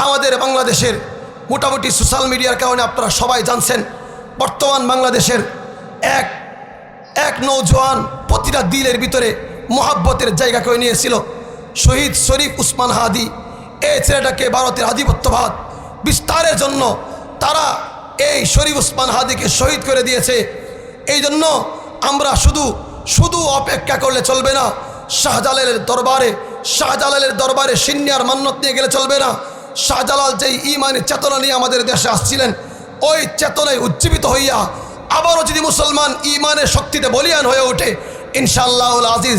আমাদের বাংলাদেশের মোটামুটি সোশ্যাল মিডিয়ার কারণে আপনারা সবাই জানছেন, বর্তমান বাংলাদেশের এক নৌজওয়ান প্রতিটা দিলের ভিতরে মোহাব্বতের জায়গা করে নিয়েছিল। শহীদ শরীফ উসমান হাদি, এই ছেলেটাকে ভারতের আধিপত্যবাদ বিস্তারের জন্য তারা এই শরীফ উসমান হাদিকে শহীদ করে দিয়েছে। এই জন্য আমরা শুধু অপেক্ষা করলে চলবে না। শাহজালালের দরবারে সিনিয়র মান্যত নিয়ে গেলে চলবে না। শাহজালাল যেই ইমানের চেতনা নিয়ে আমাদের দেশে আসছিলেন, ওই চেতনায় উজ্জীবিত হইয়া আবারও যদি মুসলমান ইমানের শক্তিতে বলিয়ান হয়ে ওঠে, ইনশাআল্লাহুল আজিজ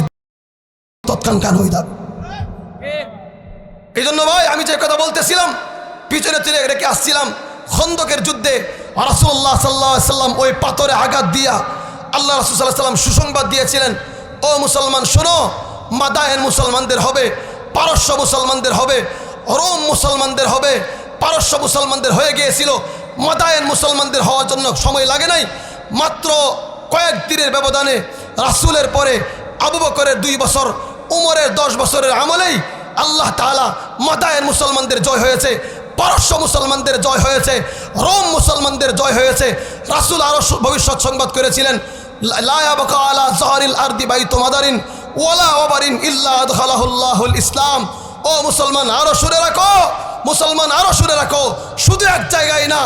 তৎক্ষণাৎ হয়ে যাবে। এই জন্য ভাই, আমি যে কথা বলতেছিলাম, পিছনে চলে রেখে আসছিলাম, খন্দকের যুদ্ধে রাসূলুল্লাহ সাল্লাল্লাহু আলাইহি ওয়াসাল্লাম ওই পাথরে আঘাত দিয়া আল্লাহ রাসূল সাল্লাল্লাহু আলাইহি ওয়াসাল্লাম সুসংবাদ দিয়েছিলেন, ও মুসলমান শোনো, মাদায়েন মুসলমানদের হবে, পারস্য মুসলমানদের হবে, রোম মুসলমানদের হবে। পারস্য মুসলমানদের হয়ে গিয়েছিল, মাদায়েন মুসলমানদের হওয়ার জন্য সময় লাগে নাই। মাত্র কয়েক দিনের ব্যবধানে রাসূলের পরে আবু বকরের 2 বছর, উমরের 10 বছরের আমলেই আল্লাহ তাআলা মাদায়েন মুসলমানদের জয় হয়েছে, পারস্য মুসলমানদের জয় হয়েছে, রোম মুসলমানদের জয় হয়েছে। রাসূল আরো ভবিষ্যৎ সংবাদ করেছিলেন, লা ইয়াবকা আলা যাহরিল আরদি বাইতু মাদারিন ওয়ালা ওয়াবারিন ইল্লা আদখালাহুল্লাহুল ইসলাম। ও মুসলমান, আরো শুনে রাখো, মুসলমান আরো শুনে রাখো, শুধু এক জায়গায় না,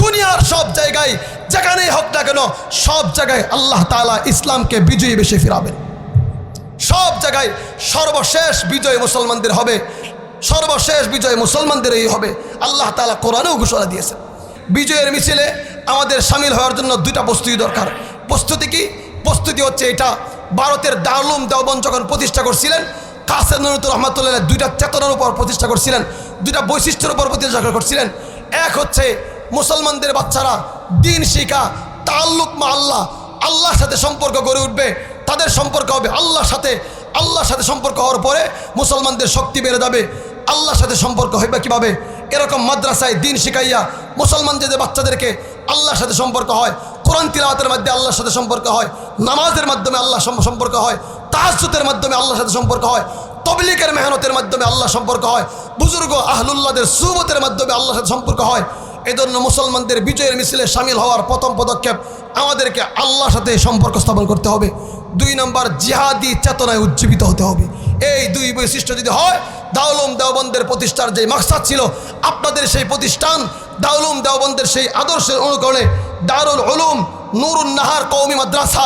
দুনিয়ার সব জায়গায় যেখানেই হোক না কেন, সব জায়গায় আল্লাহ তাআলা ইসলামকে বিজয়ী বেশি ফিরাবেন। সব জায়গায় সর্বশেষ বিজয় মুসলমানদের হবে, সর্বশেষ বিজয় মুসলমানদেরই হবে। আল্লাহ তাআলা কোরআনেও ঘোষণা দিয়েছেন। বিজয়ের মিছিলে আমাদের সামিল হওয়ার জন্য 2টা প্রস্তুতি দরকার। প্রস্তুতি কি? প্রস্তুতি হচ্ছে এটা, ভারতের দারুল উলুম দেওবন্দ যখন প্রতিষ্ঠা করছিলেন, কাসেম নুরুত রহমাতুল্লাহ 2টা চেতনার উপর প্রতিষ্ঠা করছিলেন, 2টা বৈশিষ্ট্যের উপর প্রতিষ্ঠা করছিলেন। এক হচ্ছে মুসলমানদের বাচ্চারা দ্বীন শিখা, তাআল্লুক মা আল্লাহ, আল্লাহর সাথে সম্পর্ক গড়ে উঠবে, তাদের সম্পর্ক হবে আল্লাহর সাথে। আল্লাহর সাথে সম্পর্ক হওয়ার পরে মুসলমানদের শক্তি বেড়ে যাবে। আল্লাহর সাথে সম্পর্ক হবে কিভাবে? এরকম মাদ্রাসায় দ্বীন শিখাইয়া মুসলমানদের বাচ্চাদেরকে আল্লাহর সাথে সম্পর্ক হয়, কোরআন তিলাওয়াতের মাধ্যমে আল্লাহর সাথে সম্পর্ক হয়, নামাজের মাধ্যমে আল্লাহ সম্পর্ক হয়, তাহাজ্জুদের মাধ্যমে আল্লাহর সাথে সম্পর্ক হয়, তবলিগের মেহনতের মাধ্যমে আল্লাহ সম্পর্ক হয়, বুজুর্গ আহলুল্লাহদের সুহবতের মাধ্যমে আল্লাহর সাথে সম্পর্ক হয়। এই জন্য মুসলমানদের বিজয়ের মিছিলে সামিল হওয়ার প্রথম পদক্ষেপ আমাদেরকে আল্লাহর সাথে সম্পর্ক স্থাপন করতে হবে। 2 নম্বর, জিহাদি চেতনায় উজ্জীবিত হতে হবে। এই 2 বৈশিষ্ট্য যদি হয়, দারুল উলুম দেওবন্দের প্রতিষ্ঠার যে মাকসাদ ছিল, আপনাদের সেই প্রতিষ্ঠান দারুল উলুম দেওবন্দের সেই আদর্শের অনুকরণে দারুল উলুম নুরুন নাহার কওমি মাদ্রাসা,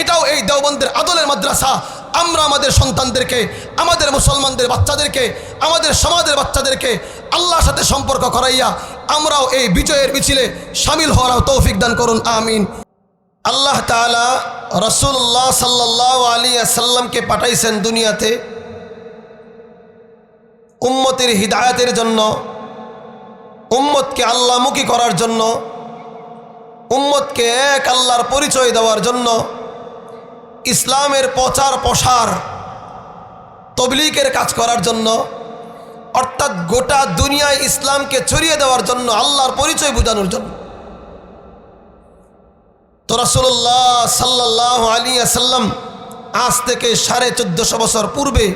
এটাও এই দেওবন্দের আদলের মাদ্রাসা। আমরা আমাদের সন্তানদেরকে, আমাদের মুসলমানদের বাচ্চাদেরকে, আমাদের সমাজের বাচ্চাদেরকে আল্লাহর সাথে সম্পর্ক করাইয়া আমরাও এই বিজয়ের মিছিলে সামিল হওয়ার তৌফিক দান করুন, আমিন। আল্লাহ তাআলা রাসূলুল্লাহ সাল্লাল্লাহু আলাইহি ওয়াসাল্লামকে পাঠাইছেন দুনিয়াতে উম্মতের হিদায়াতের জন্য, উম্মতকে আল্লাহমুখী করার জন্য, উম্মতকে এক আল্লাহর পরিচয় দেওয়ার জন্য, ইসলামের প্রচার প্রসার তবলিগের কাজ করার জন্য, অর্থাৎ গোটা দুনিয়ায় ইসলামকে ছড়িয়ে দেওয়ার জন্য, আল্লাহর পরিচয় বোঝানোর জন্য। তো রাসূলুল্লাহ সাল্লাল্লাহু আলাইহি ওয়াসাল্লাম আজ থেকে 1450 বছর পূর্বে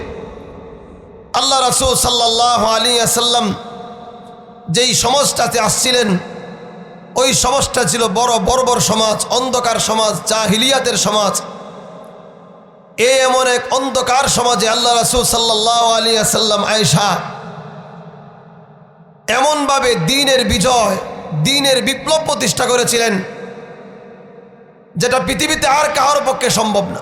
আল্লাহ রাসূল সাল্লাল্লাহু আলাইহি ওয়াসাল্লাম যেই সমাজটাতে আসছিলেন, ওই সমাজটা ছিল বড় বর্বর সমাজ, অন্ধকার সমাজ, জাহিলিয়াতের সমাজ। এমন এক অন্ধকার সমাজে আল্লাহ রাসূল সাল্লাল্লাহু আলাইহি ওয়াসাল্লাম আয়েশা এমনভাবে দ্বীনের বিজয়, দ্বীনের বিপ্লব প্রতিষ্ঠা করেছিলেন, যেটা পৃথিবীতে আর কারোর পক্ষে সম্ভব না।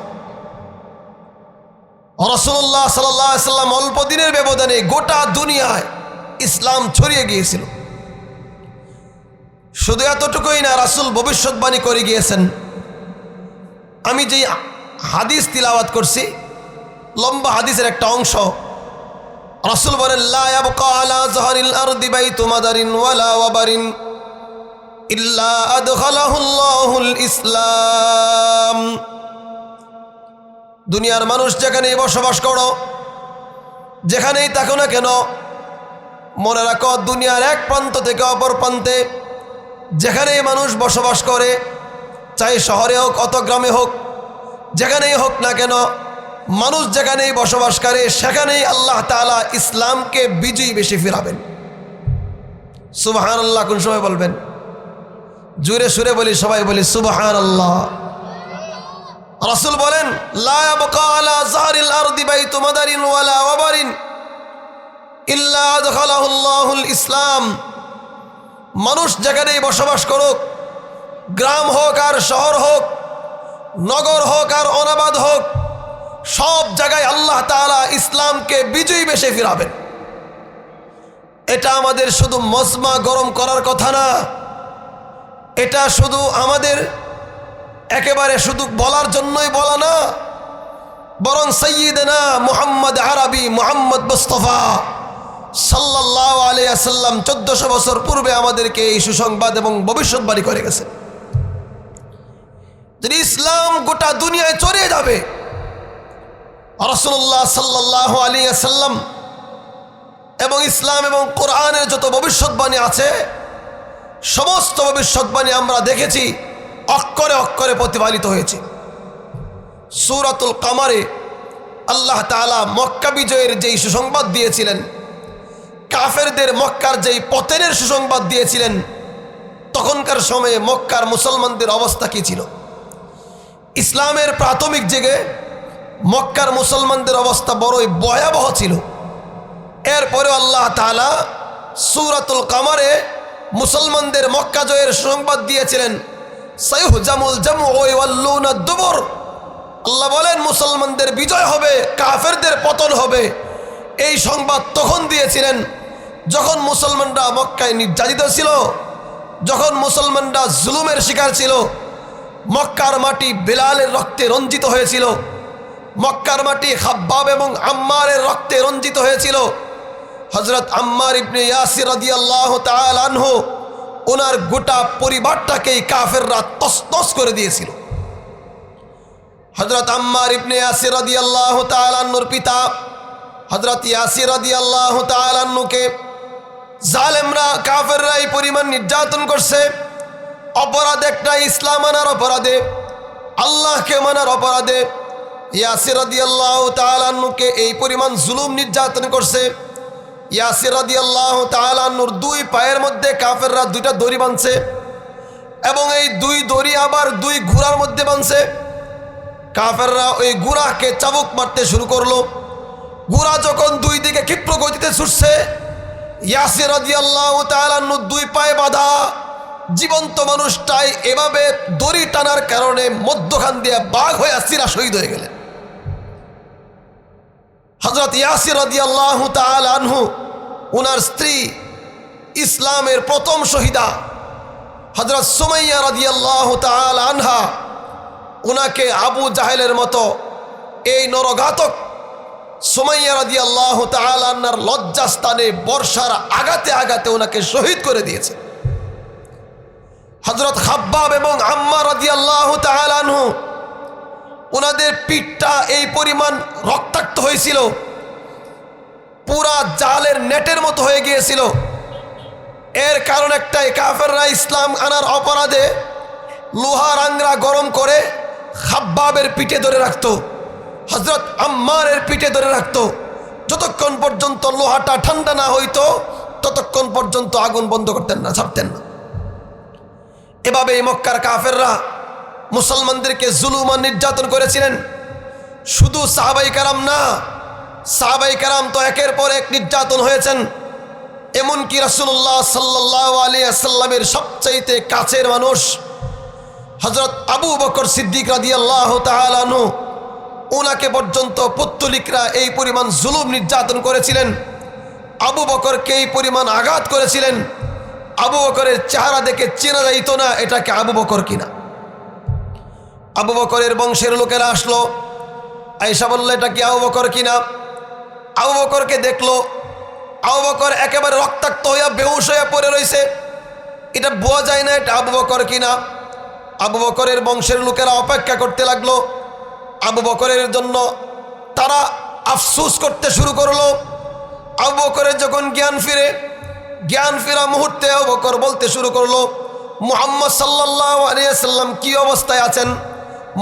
রাসূলুল্লাহ সাল্লাল্লাহু আলাইহি ওয়াসাল্লাম অল্প দিনের ব্যবধানে গোটা দুনিয়ায় ইসলাম ছড়িয়ে গিয়েছিল। শুধু এতটুকুই না, রাসূল ভবিষ্যৎবাণী করে গিয়েছেন। আমি যেই হাদিস তিলাওয়াত করছি, লম্বা হাদিসের একটা অংশ, রাসূল বলেন, লা ইয়াবকা আলা যাহরিল আরদি বাইতু মাদারিন ওয়ালা ওয়াবারিন ইল্লা আদখালাহুল্লাহুল ইসলাম। দুনিয়ার মানুষ যেখানেই বসবাস করো, যেখানেই থাকো না কেন, মনে রাখো, দুনিয়ার এক প্রান্ত থেকে অপর প্রান্তে যেখানেই মানুষ বসবাস করে, চাই শহরে হোক অত গ্রামে হোক, যেখানেই হোক না কেন, মানুষ যেখানেই বসবাস করে, সেখানেই আল্লাহ তাআলা ইসলামকে বিজয়ী বেশি ফিরাবেন। সুবহানাল্লাহ কোন সময় বলবেন? জোরে সুরে বলি, সবাই বলি সুবহানাল্লাহ। রাসূল বলেন, লা ইয়াবকা আলা যাহরিল আরদি বাইতু মাদারিন ওয়ালা ওয়াবারিন ইল্লা আদখালাহু আল্লাহুল ইসলাম। মানুষ যেখানেই বসবাস করুক, গ্রাম হোক আর শহর হোক, নগর হোক আর অনাবাদ হোক, সব জায়গায় আল্লাহ তাআলা ইসলামকে বিজয়ী বেশে ফিরাবেন। এটা আমাদের শুধু মজমা গরম করার কথা না, এটা শুধু আমাদের একেবারে শুধু বলার জন্যই বলা না, বরং সাইয়্যিদনা মুহাম্মদ আরবি মুহাম্মদ মুস্তাফা সাল্লাল্লাহু আলাইহি ওয়াসাল্লাম 1400 বছর পূর্বে আমাদেরকে এই সুসংবাদ এবং ভবিষ্যৎবাণী করে গেছেন যে ইসলাম গোটা দুনিয়ায় ছড়িয়ে যাবে। রাসূলুল্লাহ সাল্লাল্লাহু আলাইহি ওয়াসাল্লাম এবং ইসলাম এবং কোরআনের যত ভবিষ্যৎবাণী আছে, সমস্ত ভবিষ্যৎবাণী আমরা দেখেছি অক্ষরে অক্ষরে প্রতিপালিত হয়েছে। সূরাতুল কামারে আল্লাহ তাআলা মক্কা বিজয়ের যেই সুসংবাদ দিয়েছিলেন, কাফেরদের মক্কার যেই পতনের সুসংবাদ দিয়েছিলেন, তখনকার সময়ে মক্কার মুসলমানদের অবস্থা কী ছিল? ইসলামের প্রাথমিক যুগে মক্কার মুসলমানদের অবস্থা বড়ই ভয়াবহ ছিল। এরপরে আল্লাহ তাআলা সূরাতুল কামারে মুসলমানদের মক্কা জয়ের সুসংবাদ দিয়েছিলেন, সাইয়ুহজামুল জামউ ওয়া ইওয়াল্লুনা দুবুর। আল্লাহ বলেন মুসলমানদের বিজয় হবে, কাফেরদের পতন হবে। এই সংবাদ তখন দিয়েছিলেন যখন মুসলমানরা মক্কায় নির্যাতিত ছিল, যখন মুসলমানরা জুলুমের শিকার ছিল। মক্কার মাটি বেলালের রক্তে রঞ্জিত হয়েছিল, মক্কার মাটি খাব্বাব এবং আম্মারের রক্তে রঞ্জিত হয়েছিল। হযরত আম্মার ইবনে ইয়াসির রাদিয়াল্লাহু তাআলা আনহু ওনার গোটা পরিবারটাকেই কাফেররা তছনছ করে দিয়েছিল। হযরত আম্মার ইবনে ইয়াসির রাদিয়াল্লাহু তাআলা আনহুর পিতা হযরত ইয়াসির রাদিয়াল্লাহু তাআলা আনহুকে জালেমরা কাফেররা এই পরিমাণ নির্যাতন করছে। অপরাধ একটা, ইসলাম মানার অপরাধে, আল্লাহকে মানার অপরাধে ইয়াসির রাদিয়াল্লাহু তাআলা আনহুকে এই পরিমাণ জুলুম নির্যাতন করছে। ইয়াসির রাদিয়াল্লাহু তাআলা আনহুর দুই পায়ের মধ্যে কাফেররা দুইটা দড়ি বাঁধছে এবং এই দুই দড়ি আবার দুই ঘোড়ার মধ্যে বাঁধছে। কাফেররা ওই ঘোড়াকে চাবুক মারতে শুরু করলো। ঘোড়া যখন দুই দিকে ক্ষিপ্র গতিতে ছুটছে, ইয়াসির রাদিয়াল্লাহু তাআলা আনহু দুই পায়ে বাঁধা জীবন্ত মানুষটাই এভাবে দড়ি টানার কারণে মধ্যখান দিয়ে বাঘ হয়ে চিরা শহীদ হয়ে গেলেন। হযরত ইয়াসির রাদিয়াল্লাহু তাআলা আনহু ওনার স্ত্রী, ইসলামের প্রথম শহীদা হযরত সুমাইয়া রাদিয়াল্লাহু তাআলা আনহা, ওনাকে আবু জাহেলের মতো এই নরঘাতক সুমাইয়া রাদিয়াল্লাহু তাআলা আনহার লজ্জাস্থানে বর্ষার আঘাতে আঘাতে ওনাকে শহীদ করে দিয়েছে। হযরত খাব্বাব এবং আম্মার রাদিয়াল্লাহু তাআলা আনহু, ওনাদের পিঠটা এই পরিমাণ রক্তাক্ত হয়েছিল, পুরা জালের নেটের মতো হয়ে গিয়েছিল। এর কারণ একটাই, কাফেররা ইসলাম আনার অপরাধে লোহার আংরা গরম করে খাব্বাবের পিঠে ধরে রাখত, হযরত আম্মারের পিঠে ধরে রাখত। যতক্ষণ পর্যন্ত লোহাটা ঠান্ডা না হইতো ততক্ষণ পর্যন্ত আগুন বন্ধ করতেন না, ছাড়তেন না। এভাবে এই মক্কার কাফেররা মুসলমানদেরকে জুলুম আর নির্যাতন করেছিলেন। শুধু সাহাবাই কারাম না, সাহাবাই কারাম তো একের পর এক নির্যাতন হয়েছেন। এমনকি রাসূলুল্লাহ সাল্লাল্লাহু আলাইহি ওয়াসাল্লামের সবচাইতে কাছের মানুষ হযরত আবু বকর সিদ্দিক রাদিয়াল্লাহু তাআলা আনহু, ওনাকে পর্যন্ত পত্তলিকরা এই পরিমাণ জুলুম নির্যাতন করেছিলেন। আবু বকরকে এই পরিমাণ আঘাত করেছিলেন, আবু বকরের চেহারা দেখে চেনা যাইত না এটাকে আবু বকর কিনা। আবু বকরের বংশের লোকেরা আসলো, আয়েশা বলল এটা কি আবু বকর কিনা। আবু বকরকে দেখলো, আবু বকর একেবারে রক্তাক্ত হইয়া বেহুশ হইয়া পড়ে রয়েছে, এটা বোঝা যায় না এটা আবু বকর কিনা। আবু বকরের বংশের লোকেরা অপেক্ষা করতে লাগলো আবু বকরের জন্য, তারা আফসোস করতে শুরু করলো। আবু বকরের যখন জ্ঞান ফেরা মুহূর্তে আবু বকর বলতে শুরু করলো, মুহাম্মদ সাল্লাল্লাহু আলাইহি ওয়াসাল্লাম কি অবস্থায় আছেন,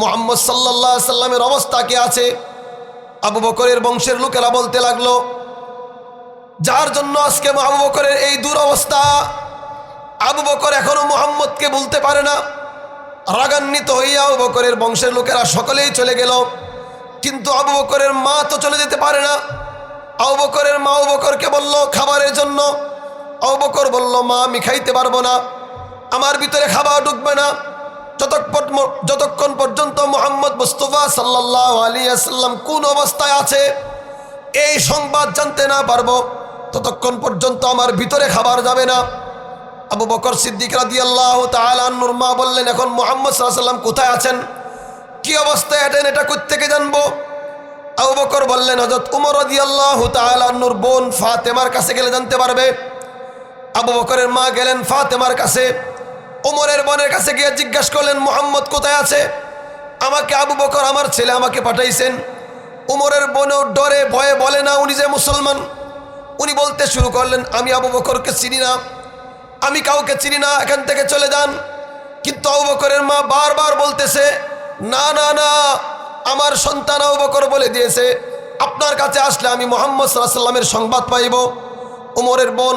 মুহাম্মদ সাল্লাল্লাহু আলাইহি ওয়াসাল্লামের অবস্থা কি আছে। আবু বকরের বংশের লোকেরা বলতে লাগলো, যার জন্য আজকে আবু বকরের এই দুরবস্থা, আবু বকর এখনো মুহাম্মদকে বলতে পারে না। রাগান্বিত হইয়া আবু বকরের বংশের লোকেরা সকলেই চলে গেল, কিন্তু আবু বকরের মা তো চলে যেতে পারে না। আবু বকরের মা আবু বকরকে বলল খাবারের জন্য। আবু বকর বলল, মা আমি খাইতে পারবো না, আমার ভিতরে খাবার ঢুকবে না যতক্ষণ পর্যন্ত মুহাম্মদ মুস্তাফা সাল্লাল্লাহু আলাইহি ওয়াসাল্লাম কোন অবস্থায় আছে এই সংবাদ জানতে না পারবো, ততক্ষণ পর্যন্ত আমার ভিতরে খাবার যাবে না। আবু বকর সিদ্দিক রাদিয়াল্লাহু তাআলা আনহুর মা বললেন, এখন মুহাম্মদ সাল্লাল্লাহু আলাইহি ওয়াসাল্লাম কোথায় আছেন, কি অবস্থায় আছেন, এটা কোত্থেকে জানবো? আবু বকর বললেন, হযরত উমর রাদিয়াল্লাহু তাআলা আনহুর বোন ফাতেমার কাছে গেলে জানতে পারবে। আবু বকরের মা গেলেন ফাতেমার কাছে, উমরের বোনের কাছে গিয়ে জিজ্ঞাসা করলেন, মুহাম্মদ কোথায় আছে? আমাকে আবু বকর আমার ছেলে আমাকে পাঠাইছেন। উমরের বোনও ডরে ভয়ে বলে না উনি যে মুসলমান। উনি বলতে শুরু করলেন, আমি আবু বকরকে চিনি না, আমি কাউকে চিনি না, এখান থেকে চলে যান। কিন্তু আবু বকরের মা বারবার বলতেছে, না না না, আমার সন্তান আবু বকর বলে দিয়েছে আপনার কাছে আসলে আমি মুহাম্মদ সাল্লাল্লাহু আলাইহি ওয়াসাল্লামের সংবাদ পাইব। উমরের বোন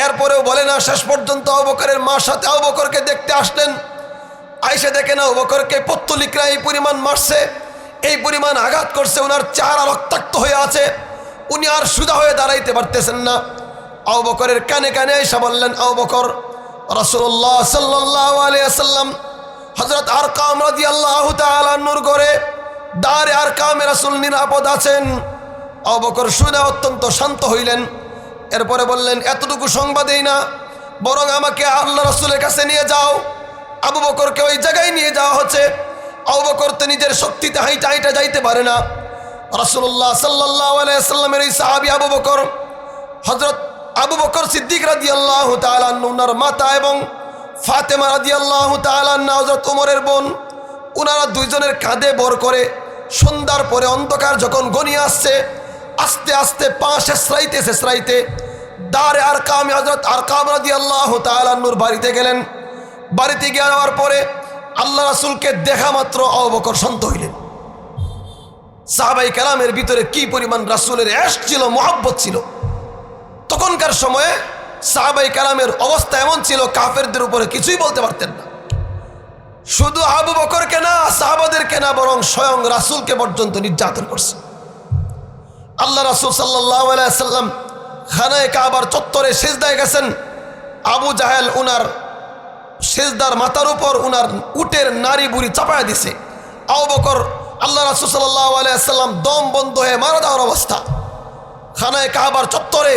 এরপরেও বলে না। শেষ পর্যন্ত আবু বকরের মার সাথে আবু বকরকে দেখতে আসলেন। আইসে দেখেন আবু বকরকে পত্তলিকরা এই পরিমাণ মারছে, এই পরিমাণ আঘাত করছে, ওনার চেহারা রক্তাক্ত হয়ে আছে, উনি আর সুজা হয়ে দাঁড়াইতে পারতেছেন না। আবু বকরের কানে কানে এসে বললেন, আবু বকর, রাসূলুল্লাহ সাল্লাল্লাহু আলাইহি ওয়াসাল্লাম হযরত আরকাম রাদিয়াল্লাহু তাআলা আনহুর ঘরে দারে আরকামে রাসূল নিরাপদ আছেন। আবু বকর শুনে অত্যন্ত শান্ত হইলেন। এরপরে বললেন, এতটুকু সংবাদেই না, বরং আমাকে আল্লাহ রাসূলের কাছে নিয়ে যাও। আবু বকরকে ওই জায়গায় নিয়ে যাওয়া হচ্ছে। আবু বকর তো নিজের শক্তিতে হাইটা হাইটা যাইতে পারে না। রাসূলুল্লাহ সাল্লাল্লাহু আলাইহি ওয়াসাল্লামের এই সাহাবী আবু বকর, হযরত আবু বকর সিদ্দিক রাদিয়াল্লাহু তাআলা আনহুর মাতা এবং ফাতেমা রাদিয়াল্লাহু তাআলা আনহা হযরত ওমরের বোন, ওনারা দুইজনের কাঁধে ভর করে সন্ধ্যার পরে অন্ধকার যখন ঘনিয়ে আসছে, আস্তে আস্তে পা শেষরাইতে দারে আরকামে হযরত আরকাম রাদিয়াল্লাহু তাআলা আনহুর বাড়িতে গেলেন। বাড়িতে গিয়ে যাওয়ার পরে আল্লাহ রাসূলকে দেখা মাত্র আবু বকর শান্ত হইলেন। সাহাবায়ে কেরামের ভিতরে কি পরিমাণ রাসূলের ইশক ছিল, মুহাব্বত ছিল। তখনকার সময়ে সাহাবায়ে কেরামের অবস্থা এমন ছিল, কাফেরদের উপরে কিছুই বলতে পারতেন না। শুধু আবু বকরকে না, সাহাবাদেরকে না, বরং স্বয়ং রাসূলকে পর্যন্ত নির্যাতন করছে। আল্লাহ রাসূল সাল্লাল্লাহু আলাইহি ওয়াসাল্লাম খানায়ে কাবার চত্বরে সিজদায় গেছেন। আবু জাহেল উনার সিজদার মাথার উপর উনার উটের নাড়ি বুড়ি চাপায় দিছে। আবু বকর, আল্লাহ রাসূল সাল্লাল্লাহু আলাইহি ওয়াসাল্লাম দম বন্ধ হয়ে মারা যাওয়ার অবস্থা। খানায়ে কাবার চত্বরে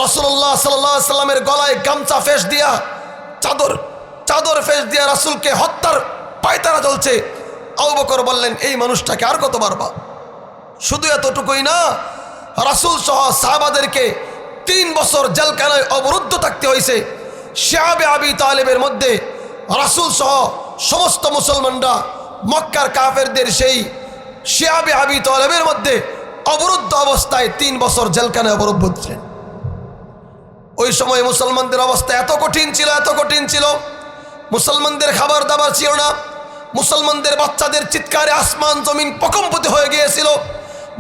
রাসূলুল্লাহ সাল্লাল্লাহু আলাইহি ওয়াসাল্লামের গলায় গামছা ফেস দিয়া, চাদর ফেস দিয়া রাসূলকে হত্যার পায়তারা চলছে। আবু বকর বললেন, এই মানুষটাকে আর কত মারবা? শুধু এতটুকুই না, রাসূল সহ সাহাবাদেরকে 3 বছর জেলখানায় অবরুদ্ধ থাকতে হয়েছে। শিআবে আবি তালেবের মধ্যে রাসূল সহ সমস্ত মুসলমানরা মক্কার কাফেরদের সেই শিআবে আবি তালেবের মধ্যে অবরুদ্ধ অবস্থায় 3 বছর জেলখানায় অবরুদ্ধ ছিলেন। ওই সময় মুসলমানদের অবস্থা এত কঠিন ছিল, মুসলমানদের খাবার দাবার ছিল না, মুসলমানদের বাচ্চাদের চিৎকারে আসমান জমিন প্রকম্পিত হয়ে গিয়েছিল,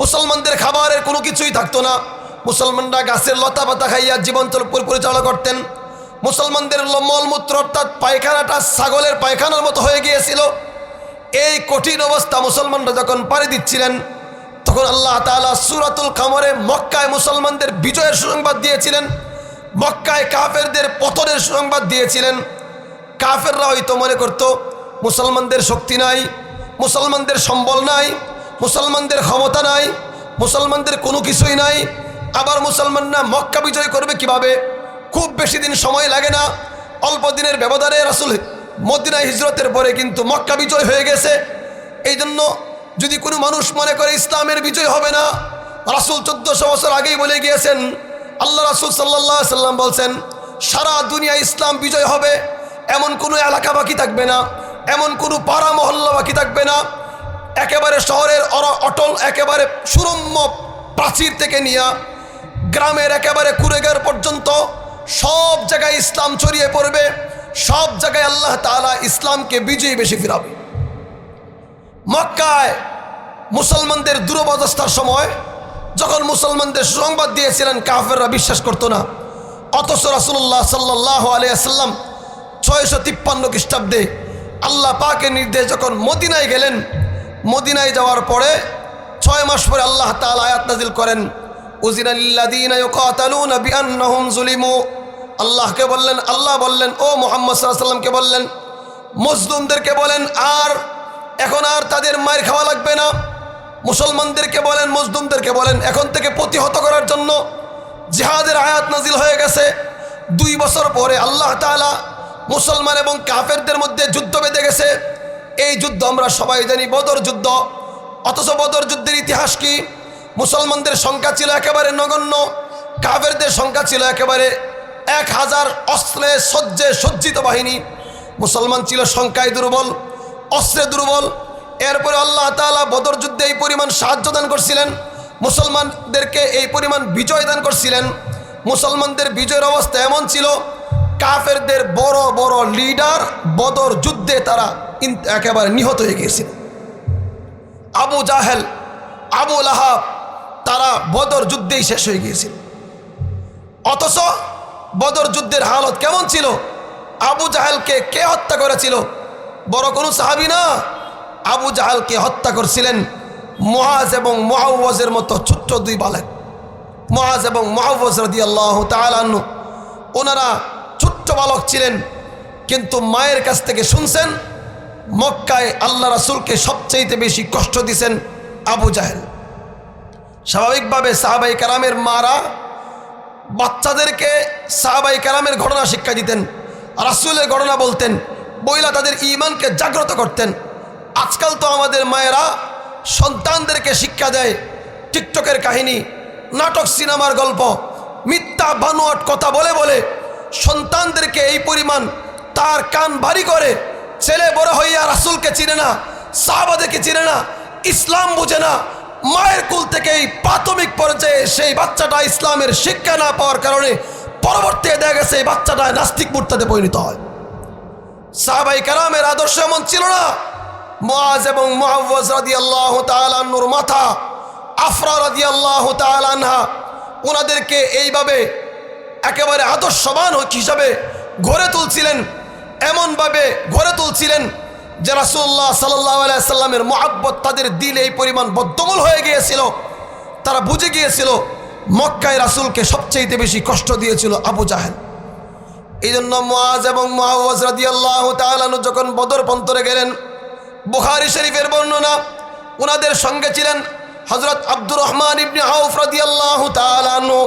মুসলমানদের খাবারের কোনো কিছুই থাকতো না। মুসলমানরা গাছের লতা পাতা খাইয়া জীবন পরিচালনা করতেন। মুসলমানদের মলমূত্র অর্থাৎ পায়খানাটা ছাগলের পায়খানার মতো হয়ে গিয়েছিল। এই কঠিন অবস্থা মুসলমানরা যখন পাড়ি দিচ্ছিলেন, তখন আল্লাহ তাআলা সূরাতুল কামরে মক্কায় মুসলমানদের বিজয়ের সুসংবাদ দিয়েছিলেন, মক্কায় কাফেরদের পতনের সুসংবাদ দিয়েছিলেন। কাফেররা হয়তো মনে করত মুসলমানদের শক্তি নাই, মুসলমানদের সম্বল নাই, মুসলমানদের ক্ষমতা নাই, মুসলমানদের কোনো কিছুই নাই, আবার মুসলমানরা মক্কা বিজয় করবে কিভাবে? খুব বেশি দিন সময় লাগে না, অল্প দিনের ব্যবধানে রাসূল মদিনায় হিজরতের পরে কিন্তু মক্কা বিজয় হয়ে গেছে। এই জন্য যদি কোনো মানুষ মনে করে ইসলামের বিজয় হবে না, রাসূল 1400 বছর আগেই বলে গিয়েছেন। আল্লাহ রাসূল সাল্লাল্লাহু আলাইহি ওয়াসাল্লাম বলছেন, সারা দুনিয়া ইসলাম বিজয় হবে, এমন কোনো এলাকা বাকি থাকবে না, এমন কোনো পাড়া মহল্লা বাকি থাকবে না। একেবারে শহরের অটল একেবারে সুরম্য প্রাচীর থেকে নিয়ে গ্রামের একেবারে কুড়েঘর পর্যন্ত সব জায়গায় ইসলাম ছড়িয়ে পড়বে, সব জায়গায় আল্লাহ তাআলা ইসলামকে বিজয়ী বেশি ফিরাবে। মক্কায় মুসলমানদের দুরবস্থার সময় যখন মুসলমানদের সুসংবাদ দিয়েছিলেন, কাফেররা বিশ্বাস করতো না। অথচ রাসূলুল্লাহ সাল্লাল্লাহু আলাইহি ওয়াসাল্লাম 653 খ্রিস্টাব্দে আল্লাহ পাকের নির্দেশ যখন মদিনায় গেলেন, মদিনায় যাওয়ার পরে 6 মাস পরে আল্লাহ তাআলা আয়াত নাজিল করেন, উযিনা লিল্লাযীনা ইউকাতালুনা বিআন্নাহুম যুলিমু। আল্লাহকে বললেন, আল্লাহ বললেন, ও মুহাম্মদ সাল্লাল্লাহু আলাইহি ওয়াসাল্লামকে বললেন, মজলুমদেরকে বলেন আর এখন আর তাদের মার খাওয়া লাগবে না। মুসলমানদেরকে বলেন, মজলুমদেরকে বলেন, এখন থেকে প্রতিহত করার জন্য জিহাদের আয়াত নাজিল হয়ে গেছে। 2 বছর পরে আল্লাহ তাআলা মুসলমান এবং কাফেরদের মধ্যে যুদ্ধ বেঁধে গেছে। এই যুদ্ধ আমরা সবাই জানি, বদর যুদ্ধ। অথচ বদর যুদ্ধের ইতিহাস কি? মুসলমানদের সংখ্যা ছিল একেবারে নগণ্য, কাফেরদের সংখ্যা ছিল একেবারে 1000 অস্ত্রে সজ্জে সজ্জিত বাহিনী। মুসলমান ছিল সংখ্যায় দুর্বল, অস্ত্রে দুর্বল। এরপরে আল্লাহ তাআলা বদর যুদ্ধে এই পরিমাণ সাহায্য দান করছিলেন, মুসলমানদেরকে এই পরিমাণ বিজয় দান করছিলেন। মুসলমানদের বিজয়ের অবস্থা এমন ছিল, কাফেরদের বড় বড় লিডার বদর যুদ্ধে তারা একেবারে নিহত হয়ে গিয়েছিল। আবু জাহেল, আবু লাহাব, তারা বদর যুদ্ধেই শেষ হয়ে গিয়েছিল। অথচ বদর যুদ্ধের হালত কেমন ছিল? আবু জাহেলকে কে হত্যা করেছিল? বড় কোনো সাহাবী না, আবু জাহেলকে হত্যা করছিলেন মুআজ এবং মুআওয়াজের মতো ছোট্ট 2 বালক। মুআজ এবং মুআওয়াজ রাদিয়াল্লাহু তাআলা আনহু, ওনারা ছোট্ট বালক ছিলেন, কিন্তু মায়ের কাছ থেকে শুনছেন মক্কায় আল্লাহ রাসূলকে সবচেয়ে বেশি কষ্ট দিয়েছেন আবু জাহেল। স্বাভাবিকভাবে সাহাবাই কেরামের মারা বাচ্চাদেরকে সাহাবাই কেরামের ঘটনা শিক্ষা দিতেন, রাসূলের ঘটনা বলতেন, বইলা তাদের ঈমানকে জাগ্রত করতেন। আজকাল তো আমাদের মায়েরা সন্তানদেরকে শিক্ষা দেয় টিকটকের কাহিনী, নাটক, সিনেমার গল্প, মিথ্যা বানোয়াট কথা বলে বলে সন্তানদেরকে এই পরিমাণ তার কান ভারী করে। ছেলে বড় হইয়া রাসূলকে চিনে না, সাহাবাদেরকে চিনে না, ইসলাম বুঝে না। মায়ের কুল থেকে এই প্রাথমিক পর্যায়ে সেই বাচ্চাটা ইসলামের শিক্ষা না পাওয়ার কারণে পরবর্তীতে দেখা গেছে এই বাচ্চাটা নাস্তিক মুরতাদে পরিণত হয়। সাহাবাই কেরামের আদর্শ এমন ছিল না। মুআজ এবং মুআওয়াজ রাদিয়াল্লাহু তাআলা আনহুর মাথা, আফরা রাদিয়াল্লাহু তাআলা আনহা, ওনাদেরকে এইভাবে একেবারে আদর্শবান হিসাবে গড়ে তুলছিলেন, এমনভাবে গড়ে তুলছিলেন যে রাসূলুল্লাহ সাল্লাল্লাহু আলাইহি সাল্লামের মুহাব্বত তাদের দিলে এই পরিমাণ বদ্ধমূল হয়ে গিয়েছিল। তারা বুঝে গিয়েছিল মক্কায় রাসূলকে সবচেয়ে বেশি কষ্ট দিয়েছিল আবু জাহেল। এই জন্য মুআজ এবং মুআওয়াজ রাদিয়াল্লাহু তাআলা আনহু যখন বদর প্রান্তরে গেলেন, বুখারী শরীফের বর্ণনা, ওনাদের সঙ্গে ছিলেন হযরত আব্দুর রহমান ইবনে আউফ রাদিয়াল্লাহু তাআলা আনহু।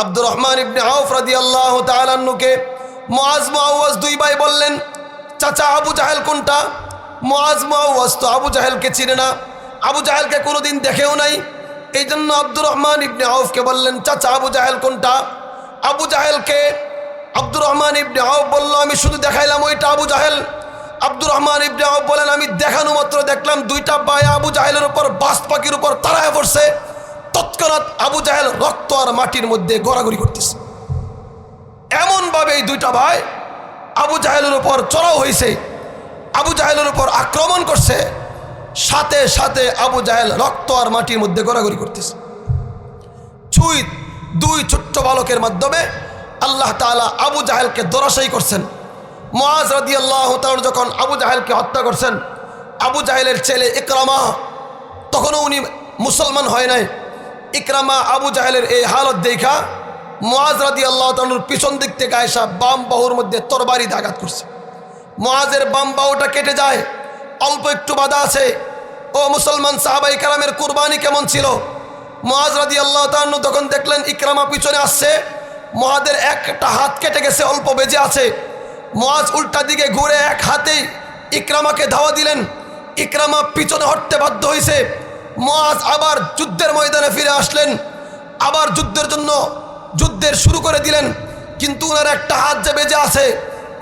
আব্দুর রহমান ইবনে আউফ রাদিয়াল্লাহু তাআলা আনহুকে মুআজ মুআওয়াজ 2 ভাই বললেন, চাচা আবু জাহেল কোনটা? মুআজ মুআওয়াজ তো আবু জাহেলকে চিনে না, আবু জাহেলকে কোনোদিন দেখেও নাই। এই জন্য আব্দুর রহমান ইবনে আউফকে বললেন, চাচা আবু জাহেল কোনটা? আবু জাহেলকে আব্দুর রহমান ইবনে আউফ বলল, আমি শুধু দেখাইলাম ওইটা আবু জাহেল। আব্দুর রহমান ইবনে আউফ বলেন, আমি দেখানো মাত্র দেখলাম 2টা বায়া আবু জাহেলের উপর বাস পাখির উপর তাড়ায় পড়ছে। তৎক্ষণাৎ আবু জাহেল রক্ত আর মাটির মধ্যে গড়াগড়ি করতেছে। এমনভাবে এই 2টা ভাই আবু জাহেলের উপর চড়াও হয়েছে, আবু জাহেলের উপর আক্রমণ করছে, সাথে সাথে আবু জাহেল রক্ত আর মাটির মধ্যে গড়াগড়ি করতেছে। 2 ছোট্ট বালকের মাধ্যমে আল্লাহ তাআলা আবু জাহেলকে ধরাশায়ী করছেন। মুআজ রাদিয়াল্লাহু তাআলা যখন আবু জাহেলকে হত্যা করছেন, আবু জাহেলের ছেলে ইকরামা, তখনও উনি মুসলমান হয় নাই। ইকরামা আবু জাহেলের এই হালত দেখা মুআজ রাদিয়াল্লাহু তাআলার পিছন দিক থেকে আয়েশা বাম বাহুর মধ্যে তরবারি আঘাত করছে। মুআজের বাম বাহুটা কেটে যায়, অল্প একটু বাধা আছে। ও মুসলমান সাহাবায়ে কেরামের কুরবানি কেমন ছিল! মুআজ রাদিয়াল্লাহু তাআলা তখন দেখলেন ইকরামা পিছনে আসছে, মুআজের একটা হাত কেটে গেছে, অল্প বেঁচে আছে। মুআজ উল্টা দিকে ঘুরে এক হাতেই ইকরামাকে ধাওয়া দিলেন। ইকরামা পিছনে হটতে বাধ্য হয়েছে। মুআজ আবার যুদ্ধের ময়দানে ফিরে আসলেন, আবার যুদ্ধের শুরু করে দিলেন। কিন্তু ওনার একটা হাত যে বেজে আছে,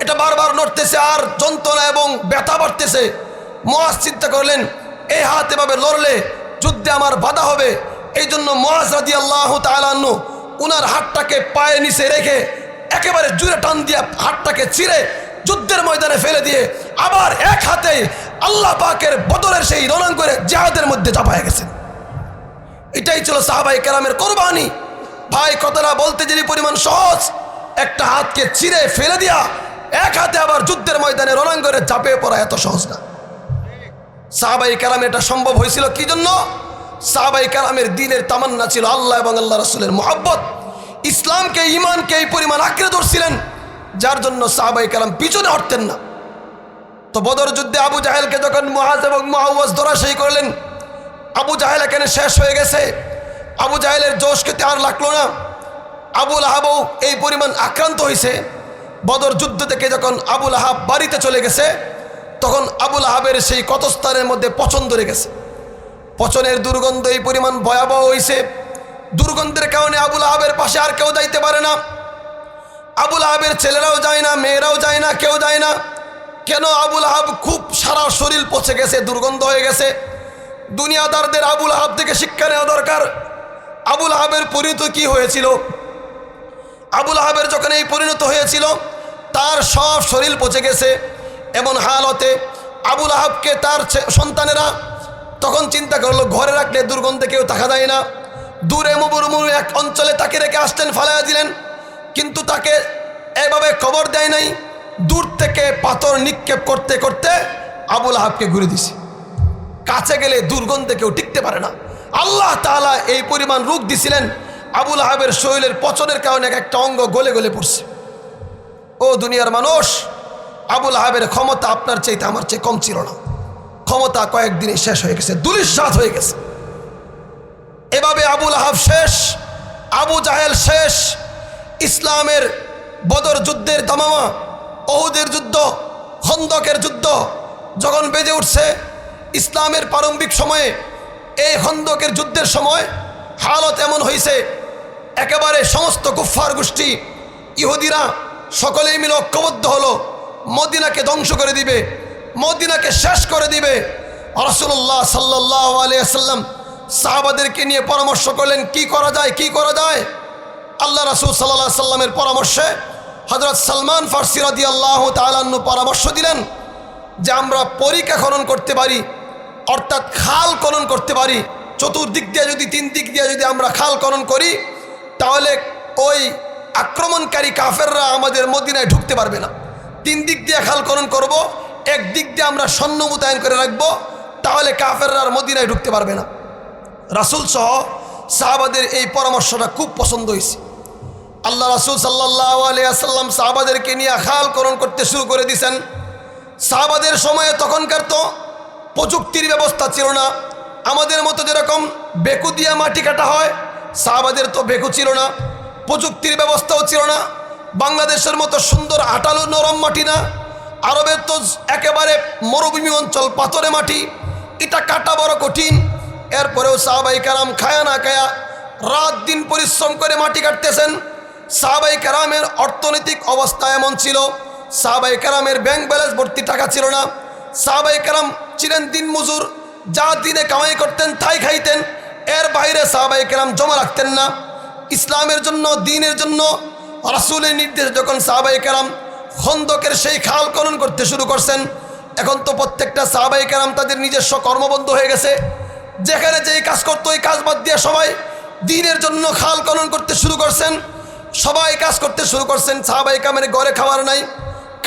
এটা বারবার নড়তেছে আর যন্ত্রণা এবং ব্যথা বাড়তেছে। মুআজ চিন্তা করলেন, এই হাত এভাবে লড়লে যুদ্ধে আমার বাধা হবে। এই জন্য মুআজ রাদিয়াল্লাহু তাআলা আনহু ওনার হাতটাকে পায়ে নিচে রেখে একেবারে জুড়ে টান দিয়ে হাতটাকে ছিঁড়ে যুদ্ধের ময়দানে ফেলে দিয়ে আবার এক হাতে আল্লাহ পাকের বদরের সেই রণাঙ্গনে জিহাদের মধ্যে চাপায় গেছেন। এটাই ছিল সাহাবায়ে কেরামের কোরবানি। ভাই, কথাটা বলতে যে পরিমাণ সহজ, একটা হাতকে ছিঁড়ে ফেলে দিয়া এক হাতে আবার যুদ্ধের ময়দানে রণাঙ্গনে ঝাঁপিয়ে পড়া এত সহজ না। সাহাবায়ে কেরাম এটা সম্ভব হয়েছিল কি জন্য? সাহাবায়ে কেরামের দিলের তামান্না ছিল আল্লাহ এবং আল্লাহ রাসূলের মহব্বত, ইসলামকে ঈমানকে এই পরিমাণ আঁকড়ে ধরছিলেন যার জন্য সাহাবায়ে কেরাম পিছনে হটতেন না। তো বদর যুদ্ধে আবু জাহেলকে যখন মুআজ এবং মুআওয়াজ ধরাশায়ী করলেন, আবু জাহেল এখানে শেষ হয়ে গেছে। আবু জাহেলের জোশ খেতে আর লাগলো না। আবু লাহাবও এই পরিমাণ আক্রান্ত হয়েছে। বদর যুদ্ধ থেকে যখন আবু লাহাব বাড়িতে চলে গেছে, তখন আবু লাহাবের সেই ক্ষতস্থানের মধ্যে পচন ধরে গেছে। পচনের দুর্গন্ধ এই পরিমাণ ভয়াবহ হয়েছে, দুর্গন্ধের কারণে আবু লাহাবের পাশে আর কেউ যাইতে পারে না। আবু লাহাবের ছেলেরাও যায় না, মেয়েরাও যায় না, কেউ যায় না। কেন? আবু লাহাব খুব সারা শরীর পচে গেছে, দুর্গন্ধ হয়ে গেছে। দুনিয়াদারদের আবু লাহাব থেকে শিক্ষা নেওয়া দরকার। আবু লাহাবের পরিণত কি হয়েছিল? আবু লাহাবের যখন এই পরিণত হয়েছিল, তার সব শরীর পচে গেছে। এমন হালতে আবু লাহাবকে তার সন্তানেরা তখন চিন্তা করলো, ঘরে রাখলে দুর্গন্ধে কেউ থাকা যায় না, দূরে মুবুরমুর এক অঞ্চলে তাকে রেখে আসলেন, ফালাইয়া দিলেন। কিন্তু তাকে এভাবে খবর দেয় নাই, দূর থেকে পাথর নিক্ষেপ করতে করতে আবু লাহাবকে ঘুরে দিছে। কাছে গেলে দুর্গন্ধে কেউ টিকতে পারে না। আল্লাহ তাআলা এই পরিমাণ রোগ দিছিলেন, আবু লাহাবের শরীরের পচনের কারণে একটা অঙ্গ গলে গলে পড়ছে। ও দুনিয়ার মানুষ, আবু লাহাবের ক্ষমতা আপনার চাইতে আমার চেয়ে কম ছিল না। ক্ষমতা কয়েকদিনে শেষ হয়ে গেছে, ধূলিসাৎ হয়ে গেছে। এভাবে আবু লাহাব শেষ, আবু জাহেল শেষ। ইসলামের বদর যুদ্ধের দামামা, ওহুদের যুদ্ধ, খন্দকের যুদ্ধ যখন বেজে উঠছে, ইসলামের প্রারম্ভিক সময়ে এই খন্দকের যুদ্ধের সময় হালত এমন হয়েছে, একেবারে সমস্ত কুফফার গোষ্ঠী ইহুদিরা সকলেই মিলে ঐক্যবদ্ধ হলো, মদিনাকে ধ্বংস করে দিবে, মদিনাকে শেষ করে দিবে। রাসূলুল্লাহ সাল্লাল্লাহু আলাইহি ওয়াসাল্লাম সাহাবাদেরকে নিয়ে পরামর্শ করলেন, কি করা যায়, কি করা যায়। আল্লাহ রাসূল সাল্লাল্লাহু আলাইহি ওয়াসাল্লামের পরামর্শে হযরত সালমান ফারসি রাদিয়াল্লাহু তাআলা আনহু পরামর্শ দিলেন যে আমরা পরিখা খনন করতে পারি, অর্থাৎ খাল খনন করতে পারি। চতুর্দিক দিয়ে যদি, তিন দিক দিয়ে যদি আমরা খাল খনন করি, তাহলে ওই আক্রমণকারী কাফেররা আমাদের মদিনায় ঢুকতে পারবে না। তিন দিক দিয়ে খাল খনন করব, এক দিক দিয়ে আমরা সৈন্য মোতায়েন করে রাখবো, তাহলে কাফেররা আর মদিনায় ঢুকতে পারবে না। রাসূল সহ সাহাবাদের এই পরামর্শটা খুব পছন্দ হয়েছে। আল্লাহ রাসূল সাল্লাল্লাহু আলাইহি ওয়াসাল্লাম সাহাবাদেরকে নিয়ে খাল খনন করতে শুরু করে দিয়েছেন। সাহাবাদের সময়ে তখনকার তো প্রযুক্তির ব্যবস্থা ছিল না, আমাদের মতো যেরকম বেকু দিয়ে মাটি কাটা হয়, সাহাবাদের তো বেকু ছিল না, প্রযুক্তির ব্যবস্থাও ছিল না। বাংলাদেশের মতো সুন্দর আটালো নরম মাটি না, আরবের তো একেবারে মরুভূমি অঞ্চল, পাথরে মাটি, এটা কাটা বড় কঠিন। এরপরেও সাহাবায়ে কেরাম খায়া না খায়া রাত দিন পরিশ্রম করে মাটি কাটতেছেন। সাহাবায়ে কেরামের অর্থনৈতিক অবস্থা এমন ছিল, সাহাবায়ে কেরামের ব্যাংক ব্যালেন্স ভর্তি টাকা ছিল না। সাহাবায়ে কেরাম ছিলেন দিন মজুর, যা দিনে কামাই করতেন তাই খাইতেন, এর বাইরে সাহাবায়ে কেরাম জমা রাখতেন না। ইসলামের জন্য, দিনের জন্য রাসূলের নির্দেশে যখন সাহাবায়ে কেরাম খন্দকের সেই খাল খনন করতে শুরু করছেন, এখন তো প্রত্যেকটা সাহাবায়ে কেরাম তাদের নিজস্ব কর্মবন্ধ হয়ে গেছে। যেখানে যেই কাজ করতো ওই কাজ বাদ দিয়ে সবাই দিনের জন্য খাল খনন করতে শুরু করছেন, সবাই কাজ করতে শুরু করছেন। সাহাবায়ে কেরামের ঘরে খাবার নাই,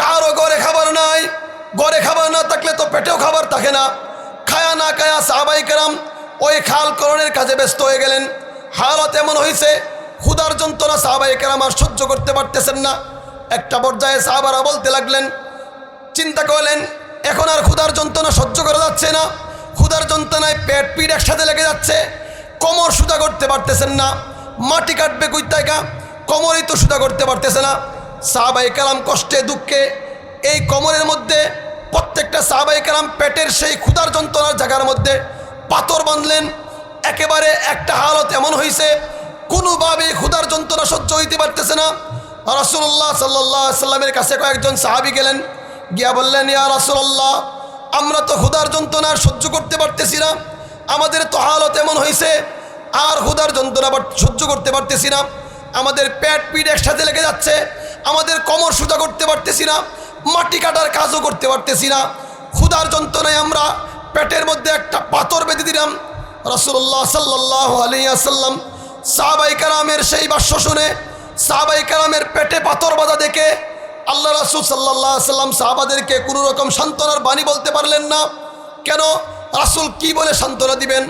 কারো ঘরে খাবার নাই। ঘরে খাবার না থাকলে তো পেটেও খাবার থাকে না। খায়া না খায়া সাহাবায়ে কেরাম ওই খাল খননের কাজে ব্যস্ত হয়ে গেলেন। হালত এমন হয়েছে, ক্ষুধার যন্ত্রণা সাহাবায়ে কেরাম আর সহ্য করতে পারতেছেন না। একটা পর্যায়ে সাহাবারা বলতে লাগলেন, চিন্তা করলেন এখন আর ক্ষুধার যন্ত্রণা সহ্য করা যাচ্ছে না, ক্ষুধার যন্ত্রণায় পেট পিঠ একসাথে লেগে যাচ্ছে, কোমর সোজা করতে পারতেছেন না, মাটি কাটবে কই টাকা, কোমরই তো সোজা করতে পারতেছে না। সাহাবায়ে কেরাম কষ্টে দুঃখে এই কোমরের মধ্যে প্রত্যেকটা সাহাবায়ে কেরাম পেটের সেই ক্ষুধার যন্ত্রণার জায়গার মধ্যে পাথর বাঁধলেন। একেবারে একটা হালত এমন হয়েছে, কোনোভাবে ক্ষুধার যন্ত্রণা সহ্য হইতে পারতেছে না। রাসূলুল্লাহ সাল্লাল্লাহু আলাইহি ওয়াসাল্লামের কাছে কয়েকজন সাহাবী গেলেন, গিয়া বললেন, ইয়া রাসূলুল্লাহ, আমরা তো ক্ষুধার যন্ত্রণা সহ্য করতে পারতেছি না, আমাদের তো হালত এমন হয়েছে, আর ক্ষুধার যন্ত্রণা সহ্য করতে পারতেছি না, আমাদের পেট পিঠ একসাথে লেগে যাচ্ছে, আমাদের কোমর সোজা করতে পারতেছি না, মাটি কাটার কাজও করতে পারতেছি না, ক্ষুধার যন্ত্রণায় আমরা পেটের মধ্যে একটা পাথর বেঁধে দিলাম। রাসূলুল্লাহ সাল্লাল্লাহু আলাইহি ওয়াসাল্লাম সাহাবায়ে কেরামের সেই ভাষ্য শুনে, সাহাবায়ে কেরামের পেটে পাথর বাঁধা দেখে আল্লাহ রাসূল সাল্লাল্লাহু আলাইহি সাল্লাম সাহাবাদেরকে কোনো রকম সান্ত্বনার বাণী বলতে পারলেন না। কেন? রাসূল কি বলে সান্ত্বনা দিবেন?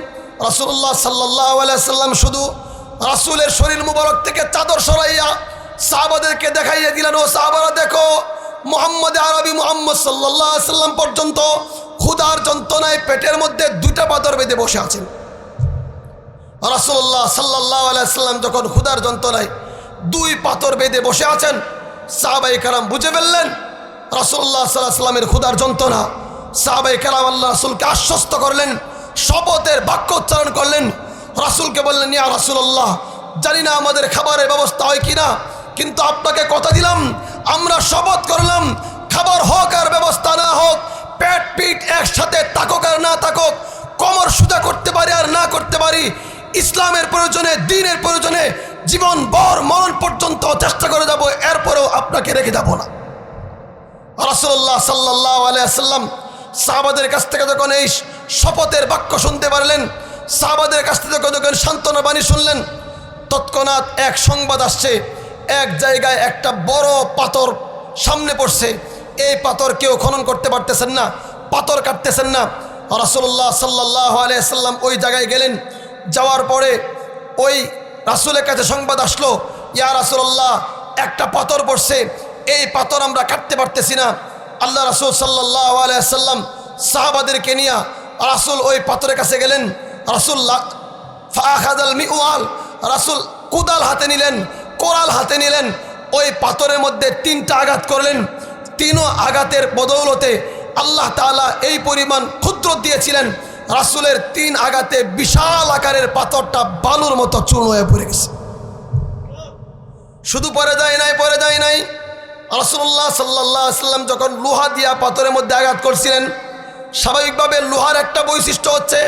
রাসূলুল্লাহ সাল্লাল্লাহু আলাইহি সাল্লাম শুধু রাসূলের শরীর মুবারক থেকে চাদর সরাইয়া সাহাবাদেরকে দেখাইয়া দিলেন, ও সাহাবারা দেখো, মুহাম্মদ আরবি মুহাম্মদ সাল্লাল্লাহু আলাইহি সাল্লাম পর্যন্ত ক্ষুধার যন্ত্রণায় পেটের মধ্যে দুইটা পাথর বেঁধে বসে আছেন। রাসূলুল্লাহ সাল্লাল্লাহু আলাইহি সাল্লাম যখন ক্ষুধার যন্ত্রণায় দুই পাথর বেঁধে বসে আছেন, সাহাবায়ে কেরাম বুঝে ফেললেন রাসূলুল্লাহ সাল্লাল্লাহু আলাইহি সাল্লামের ক্ষুধার যন্ত্রণা। সাহাবায়ে কেরাম আল্লাহ রাসূলকে আশ্বস্ত করলেন, শপথের বাক্য উচ্চারণ করলেন, রাসূলকে বললেন, ইয়া রাসূলুল্লাহ, জানি না আমাদের খাবারের ব্যবস্থা হয় কিনা, কিন্তু আপনাকে কথা দিলাম, আমরা শপথ করলাম, খাবার হোক আর ব্যবস্থা না হোক, পেট পিঠ একসাথে থাকুক আর না থাকুক, কোমর সোজা করতে পারি আর না করতে পারি, ইসলামের প্রয়োজনে, দ্বীনের প্রয়োজনে জীবন ভর মরণ পর্যন্ত চেষ্টা করে যাব, এরপরেও আপনাকে রেখে যাব না। রাসূলুল্লাহ সাল্লাল্লাহু আলাইহি ওয়াসাল্লাম সাহাবাদের কাছ থেকে যখন এই শপথের বাক্য শুনতে পারলেন, সাহাবাদের কাছ থেকে যখন সান্ত্বনা বাণী শুনলেন, তৎক্ষণাৎ এক সংবাদ আসছে, এক জায়গায় একটা বড় পাথর সামনে পড়ছে। এই পাথর কেউ খনন করতে পারতেছেন না, পাথর কাটতেছেন না। রাসূলুল্লাহ সাল্লাল্লাহু আলাইহি ওয়াসাল্লাম ওই জায়গায় গেলেন। যাওয়ার পরে ওই রাসূলের কাছে সংবাদ আসলো, ইয়া রাসূলুল্লাহ, একটা পাথর পড়ছে, এই পাথর আমরা কাটতে পারতেছি না। আল্লাহ রাসূল সাল্লাল্লাহু আলাইহি ওয়াসাল্লাম সাহাবাদেরকে নিয়ে রাসূল ওই পাথরের কাছে গেলেন। রাসূলুল্লাহ ফাআখাযাল মিওয়াল, রাসূল কুদাল হাতে নিলেন, কোরাল হাতে নিলেন, ওই পাথরের মধ্যে তিনটা আঘাত করলেন। তিনও আঘাতের বদৌলতে আল্লাহ তাআলা এই পরিমাণ ক্ষুদ্র দিয়েছিলেন, রাসূলের তিন আঘাতে বিশাল আকারের পাথরটা বালুর মতো চূর্ণ হয়ে পড়ে গেছে। শুধু পড়ে যায় নাই, রাসূলুল্লাহ সাল্লাল্লাহু আলাইহি ওয়াসাল্লাম যখন লোহা দিয়া পাথরের মধ্যে আঘাত করছিলেন, স্বাভাবিকভাবে লোহার একটা বৈশিষ্ট্য হচ্ছে,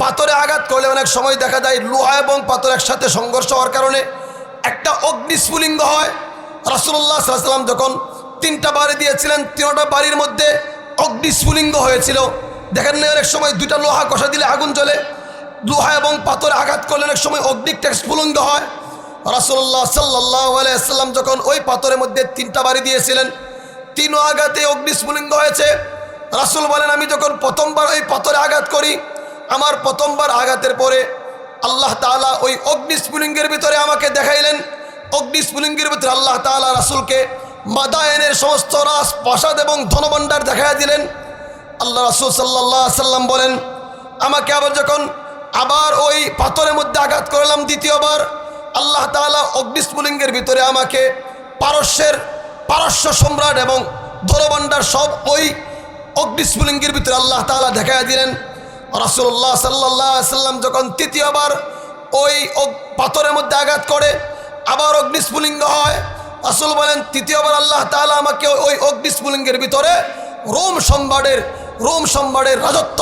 পাথরে আঘাত করলে অনেক সময় দেখা যায় লোহা এবং পাথর একসাথে সংঘর্ষ হওয়ার কারণে একটা অগ্নিস্ফুলিঙ্গ হয়। রাসূলুল্লাহ সাল্লাল্লাহু আলাইহি ওয়াসাল্লাম যখন তিনটা বাড়ি দিয়েছিলেন, তিনটা বাড়ির মধ্যে অগ্নিস্ফুলিঙ্গ হয়েছিল। দেখেন না, অনেক সময় দুইটা লোহা কষা দিলে আগুন জ্বলে, লোহা এবং পাথরে আঘাত করলে অনেক সময় অগ্নিটা স্ফুলিঙ্গ হয়। রাসূলুল্লাহ সাল্লাল্লাহু আলাইহি ওয়াসাল্লাম যখন ওই পাথরের মধ্যে তিনটা বাড়ি দিয়েছিলেন, তিন আঘাতে অগ্নিস্ফুলিঙ্গ হয়েছে। রাসূল বলেন, আমি যখন প্রথমবার ওই পাথরে আঘাত করি, আমার প্রথমবার আঘাতের পরে আল্লাহ তাআলা ওই অগ্নিস্ফুলিঙ্গের ভিতরে আমাকে দেখাইলেন। অগ্নিস্ফুলিঙ্গের ভিতরে আল্লাহ তাআলা রাসূলকে মাদায়েনের সমস্ত রাজ প্রাসাদ এবং ধনভাণ্ডার দেখাইয়া দিলেন। আল্লাহ রাসূল সাল্লাল্লাহু আলাইহি ওয়াসাল্লাম বলেন, আমাকে আবার যখন ওই পাথরের মধ্যে আঘাত করলাম দ্বিতীয়বার, আল্লাহ তাআলা অগ্নিস্ফুলিঙ্গের ভিতরে আমাকে পারস্য সম্রাট এবং ধনভাণ্ডার সব ওই অগ্নিস্ফুলিঙ্গের ভিতরে আল্লাহ তাআলা দেখাইয়া দিলেন। রাসূলুল্লাহ সাল্লাল্লাহু আলাইহি ওয়াসাল্লাম যখন তৃতীয়বার ওই পাথরের মধ্যে আঘাত করে আবার অগ্নিস্ফুলিঙ্গ হয়, রাসূল বলেন, তৃতীয়বার আল্লাহ তাআলা আমাকে ওই অগ্নিস্ফুলিঙ্গের ভিতরে রোম সম্রাটের রাজত্ব,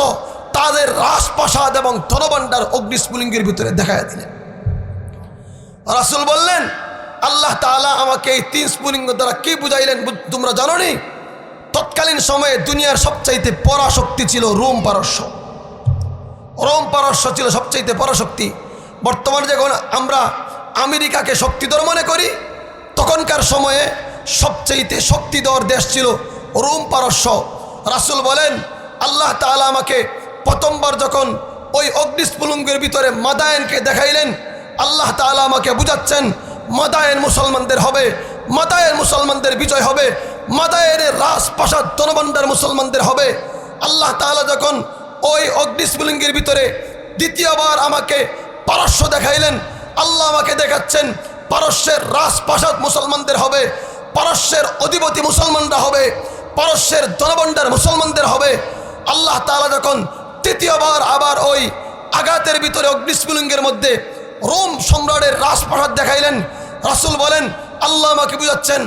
তাদের রাজপ্রাসাদ এবং ধনভাণ্ডার অগ্নিস্ফুলিঙ্গের ভিতরে দেখাইয়া দিলেন। রাসূল বললেন, আল্লাহ তাআলা আমাকে এই তিন স্ফুলিঙ্গ দ্বারা কি বুঝাইলেন তোমরা জানো নি? তৎকালীন সময়ে দুনিয়ার সবচাইতে পরাশক্তি ছিল রোম পারস্য ছিল সবচাইতে পরাশক্তি। বর্তমানে যখন আমরা আমেরিকাকে শক্তিধর মনে করি, তখনকার সময়ে সবচাইতে শক্তিধর দেশ ছিল রোম পারস্য। রাসূল বলেন, আল্লাহ তাআলা আমাকে প্রথমবার যখন ওই অগ্নিস্ফুলিঙ্গের ভিতরে মাদায়েনকে দেখাইলেন, আল্লাহ তাআলা আমাকে বুঝাচ্ছেন মাদায়েন মুসলমানদের হবে, মাদায়েন মুসলমানদের বিজয় হবে, মাদায়েনের রাজপ্রাসাদ ধনভাণ্ডার মুসলমানদের হবে। আল্লাহ তাআলা যখন ওই অগ্নিস্ফুলিঙ্গের ভিতরে দ্বিতীয়বার আমাকে পারস্য দেখাইলেন, আল্লাহ আমাকে দেখাচ্ছেন পারস্যের রাজপ্রাসাদ মুসলমানদের হবে, পারস্যের অধিপতি মুসলমানরা হবে, পারস্যের ধনভাণ্ডার মুসলমানদের হবে। আল্লাহ তাআলা যখন তৃতীয়বার আবার ওই আঘাতের ভিতরে অগ্নিস্ফুলিঙ্গের মধ্যে রোম সম্রাটের রাজপ্রাসাদ দেখাইলেন, রাসূল বলেন, আল্লাহ আমাকে বুঝাচ্ছেন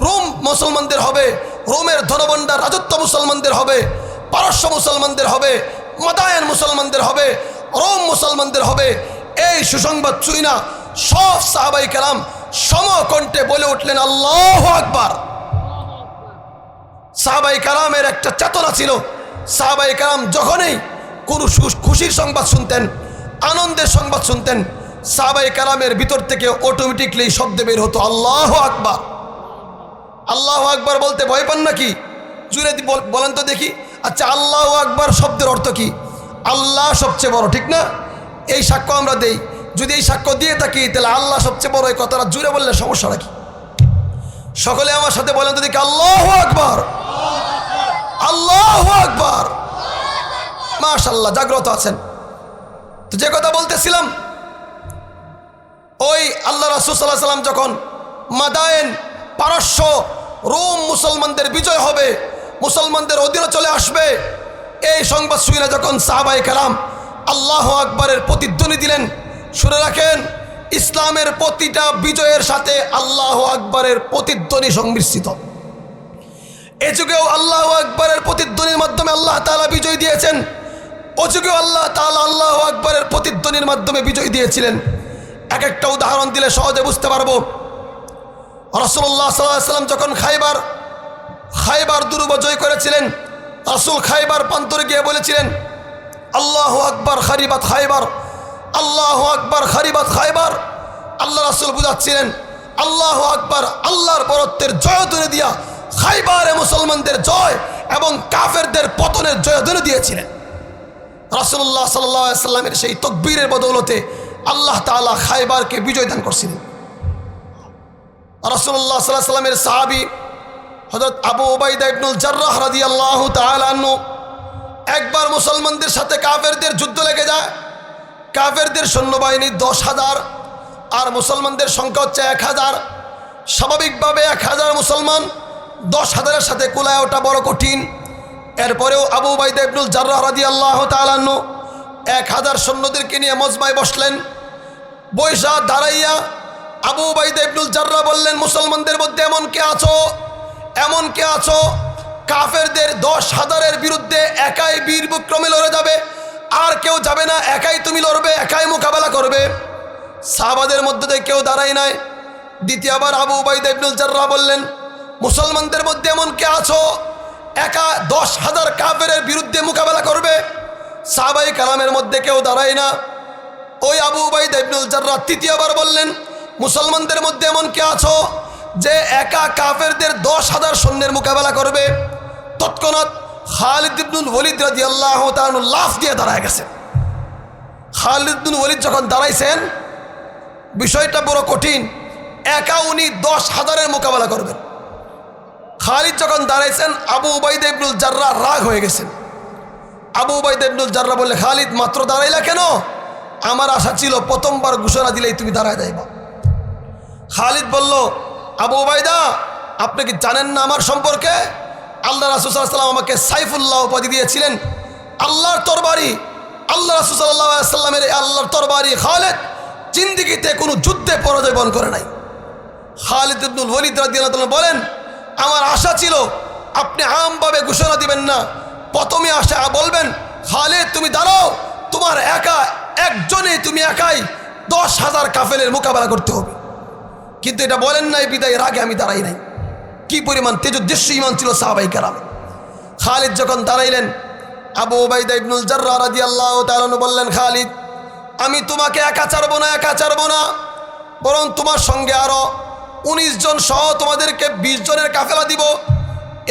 রোম মুসলমানদের হবে, রোমের ধনভাণ্ডার রাজত্ব মুসলমানদের হবে, পারস্য মুসলমানদের হবে, মাদায়েন মুসলমানদের হবে, রোম মুসলমানদের হবে। এই সুসংবাদ শুইনা সব সাহাবায়ে কেরাম সমকণ্ঠে বলে উঠলেন, আল্লাহু আকবার। সাহাবায়ে কেরামের একটা চেতনা ছিল, সাহাবায়ে কেরাম যখনই কোনো খুশির সংবাদ শুনতেন, আনন্দের সংবাদ শুনতেন, সাহাবায়ে কেরামের ভিতর থেকে অটোমেটিকলি শব্দ বের হতো, আল্লাহু আকবার, আল্লাহু আকবার বলতে ভয় পান নাকি? জুড়ে বলেন তো দেখি। আচ্ছা, আল্লাহু আকবার শব্দের অর্থ কি? আল্লাহ সবচেয়ে বড়, ঠিক না? এই সাক্ষ্য আমরা দেই। যদি এই সাক্ষ্য দিয়ে থাকি তাহলে আল্লাহ সবচেয়ে বড়, এই কথাটা জুড়ে বললে সমস্যা নাকি? সকলে আমার সাথে বলেন তো দেখি, আল্লাহু আকবার, আল্লাহু আকবার। মাশাআল্লাহ, জাগ্রত আছেন। তো যে কথা বলতেছিলাম, ওই আল্লাহ রাসূল সাল্লাল্লাহু আলাইহি ওয়াসাল্লাম যখন মাদায়েন পারস্য রোম মুসলমানদের বিজয় হবে, মুসলমানদের অধীনে চলে আসবে, এই সংবাদ শুনে যখন সাহাবায়ে কেরাম আল্লাহু আকবারের প্রতিধ্বনি দিলেন, শুনে রাখেন ইসলামের প্রতিটা বিজয়ের সাথে আল্লাহু আকবারের প্রতিধ্বনি সংমিশ্রিত। এ যুগেও আল্লাহু আকবারের প্রতিধ্বনির মাধ্যমে আল্লাহ তাআলা বিজয় দিয়েছেন, ও যুগেও আল্লাহ তাআলা আল্লাহু আকবারের প্রতিধ্বনির মাধ্যমে বিজয় দিয়েছিলেন। এক একটা উদাহরণ দিলে সহজে বুঝতে পারবো। রাসূলুল্লাহ সাল্লাল্লাহু আলাইহি ওয়াসাল্লাম যখন খায়বার দুর্গ জয় করেছিলেন, রাসূল খায়বার প্রান্তরে গিয়ে বলেছিলেন, আল্লাহু আকবার খারিবাত খায়বার, আল্লাহু আকবার খারিবাত খায়বার। আল্লাহ রাসূল বুঝাচ্ছিলেন আল্লাহু আকবার আল্লাহর বরত্বের জয়ধ্বনি দিয়া খায়বারে মুসলমানদের জয় এবং কাফেরদের পতনের জয়ধ্বনি দিয়েছিলেন। রাসূলুল্লাহ সাল্লাল্লাহু আলাইহি ওয়াসাল্লামের সেই তাকবীরের বদৌলতে আল্লাহ তাআলা খায়বারকে বিজয় দান করছিলেন। রাসূলুল্লাহ সাল্লাল্লাহু আলাইহি ওয়াসাল্লামের সাহাবী হযরত আবু উবাইদা ইবনুল জাররাহ রাদিয়াল্লাহু তাআলা আনহু একবার মুসলমানদের সাথে কাফেরদের যুদ্ধ লেগে যায়। কাফেরদের সৈন্যবাহিনী 10,000 আর মুসলমানদের সংখ্যা হচ্ছে 1,000। স্বাভাবিকভাবে 1,000 মুসলমান 10,000-এর সাথে কুলায় ওঠা বড় কঠিন। এরপরেও আবু উবাইদা ইবনুল জাররাহ রাদিয়াল্লাহু তাআলা আনহু 1,000 সৈন্যদেরকে নিয়ে মজমায় বসলেন। বৈশা দাঁড়াইয়া আবু উবাইদা ইবনুল জাররাহ বললেন, মুসলমানদের মধ্যে এমন কে আছো কাফেরদের 10,000-এর বিরুদ্ধে একাই বীর বিক্রমে লড়ে যাবে, আর কেউ যাবে না, একাই তুমি লড়বে, একাই মোকাবেলা করবে। সাহাবাদের মধ্যে থেকে কেউ দাঁড়ায় নাই। দ্বিতীয়বার আবু উবাইদা ইবনুল জাররাহ বললেন, মুসলমানদের মধ্যে এমন কে আছো একা 10,000 কাফেরের বিরুদ্ধে মোকাবেলা করবে? সাহাবায়ে কেরামের মধ্যে কেউ দাঁড়ায় না। ওই আবু উবাইদা ইবনুল জাররাহ তৃতীয়বার বললেন, মুসলমানদের মধ্যে এমন কে আছো যে একা কাফেরদের 10,000 সৈন্যের মোকাবেলা করবে? তৎক্ষণাৎ খালিদ ইবনুল ওয়ালিদ রাদিয়াল্লাহু তাআলা লাফ দিয়ে দাঁড়ায় গেছে। খালিদ ইবনুল ওয়ালিদ যখন দাঁড়াইছেন, বিষয়টা বড় কঠিন, একা উনি 10,000-এর মোকাবেলা করবেন। খালিদ যখন দাঁড়াইছেন, আবু উবাইদা ইবনুল জাররাহ রাগ হয়ে গেছেন। আবু উবাইদা ইবনুল জাররাহ বললে, খালিদ মাত্র দাঁড়াইলা কেন? আমার আশা ছিল প্রথমবার ঘোষণা দিলেই তুমি দাঁড়ায় যাইবা। খালিদ বলল, আবু উবাইদা আপনি কি জানেন না আমার সম্পর্কে? আল্লাহ রাসূল সাল্লাল্লাহু আলাইহি ওয়াসাল্লাম আমাকে সাইফুল্লাহ উপাধি দিয়েছিলেন, আল্লাহর তরবারি। আল্লাহ রাসূল সাল্লাল্লাহু আলাইহি ওয়াসাল্লামের এই আল্লাহর তরবারি খালিদ জিন্দেগিতে কোনো যুদ্ধে পরাজয় বরণ করে নাই। খালিদ ইবনুল ওয়ালিদ রাদিয়াল্লাহু তাআলা বলেন, আমার আশা ছিল আপনি আমভাবে ঘোষণা দিবেন না, প্রথমে আশা বলবেন, খালিদ তুমি দাঁড়াও, তোমার একজনেই তুমি একাই 10,000 কাফেরের মোকাবেলা করতে হবে। কিন্তু এটা বলেন নাই বিদায়ের আগে আমি দাঁড়াই নাই। কি পরিমাণ তেজোদ্দেশ্য ঈমান ছিল সাহাবায়ে কেরাম। খালিদ যখন দাঁড়াইলেন, আবু উবাইদা ইবনুল জাররাহ রাদিয়াল্লাহু তাআলা বললেন, খালিদ আমি তোমাকে একা ছাড়বো না, বরং তোমার সঙ্গে আরো 19 জন সহ তোমাদেরকে 20 জনের কাফেলা দিব।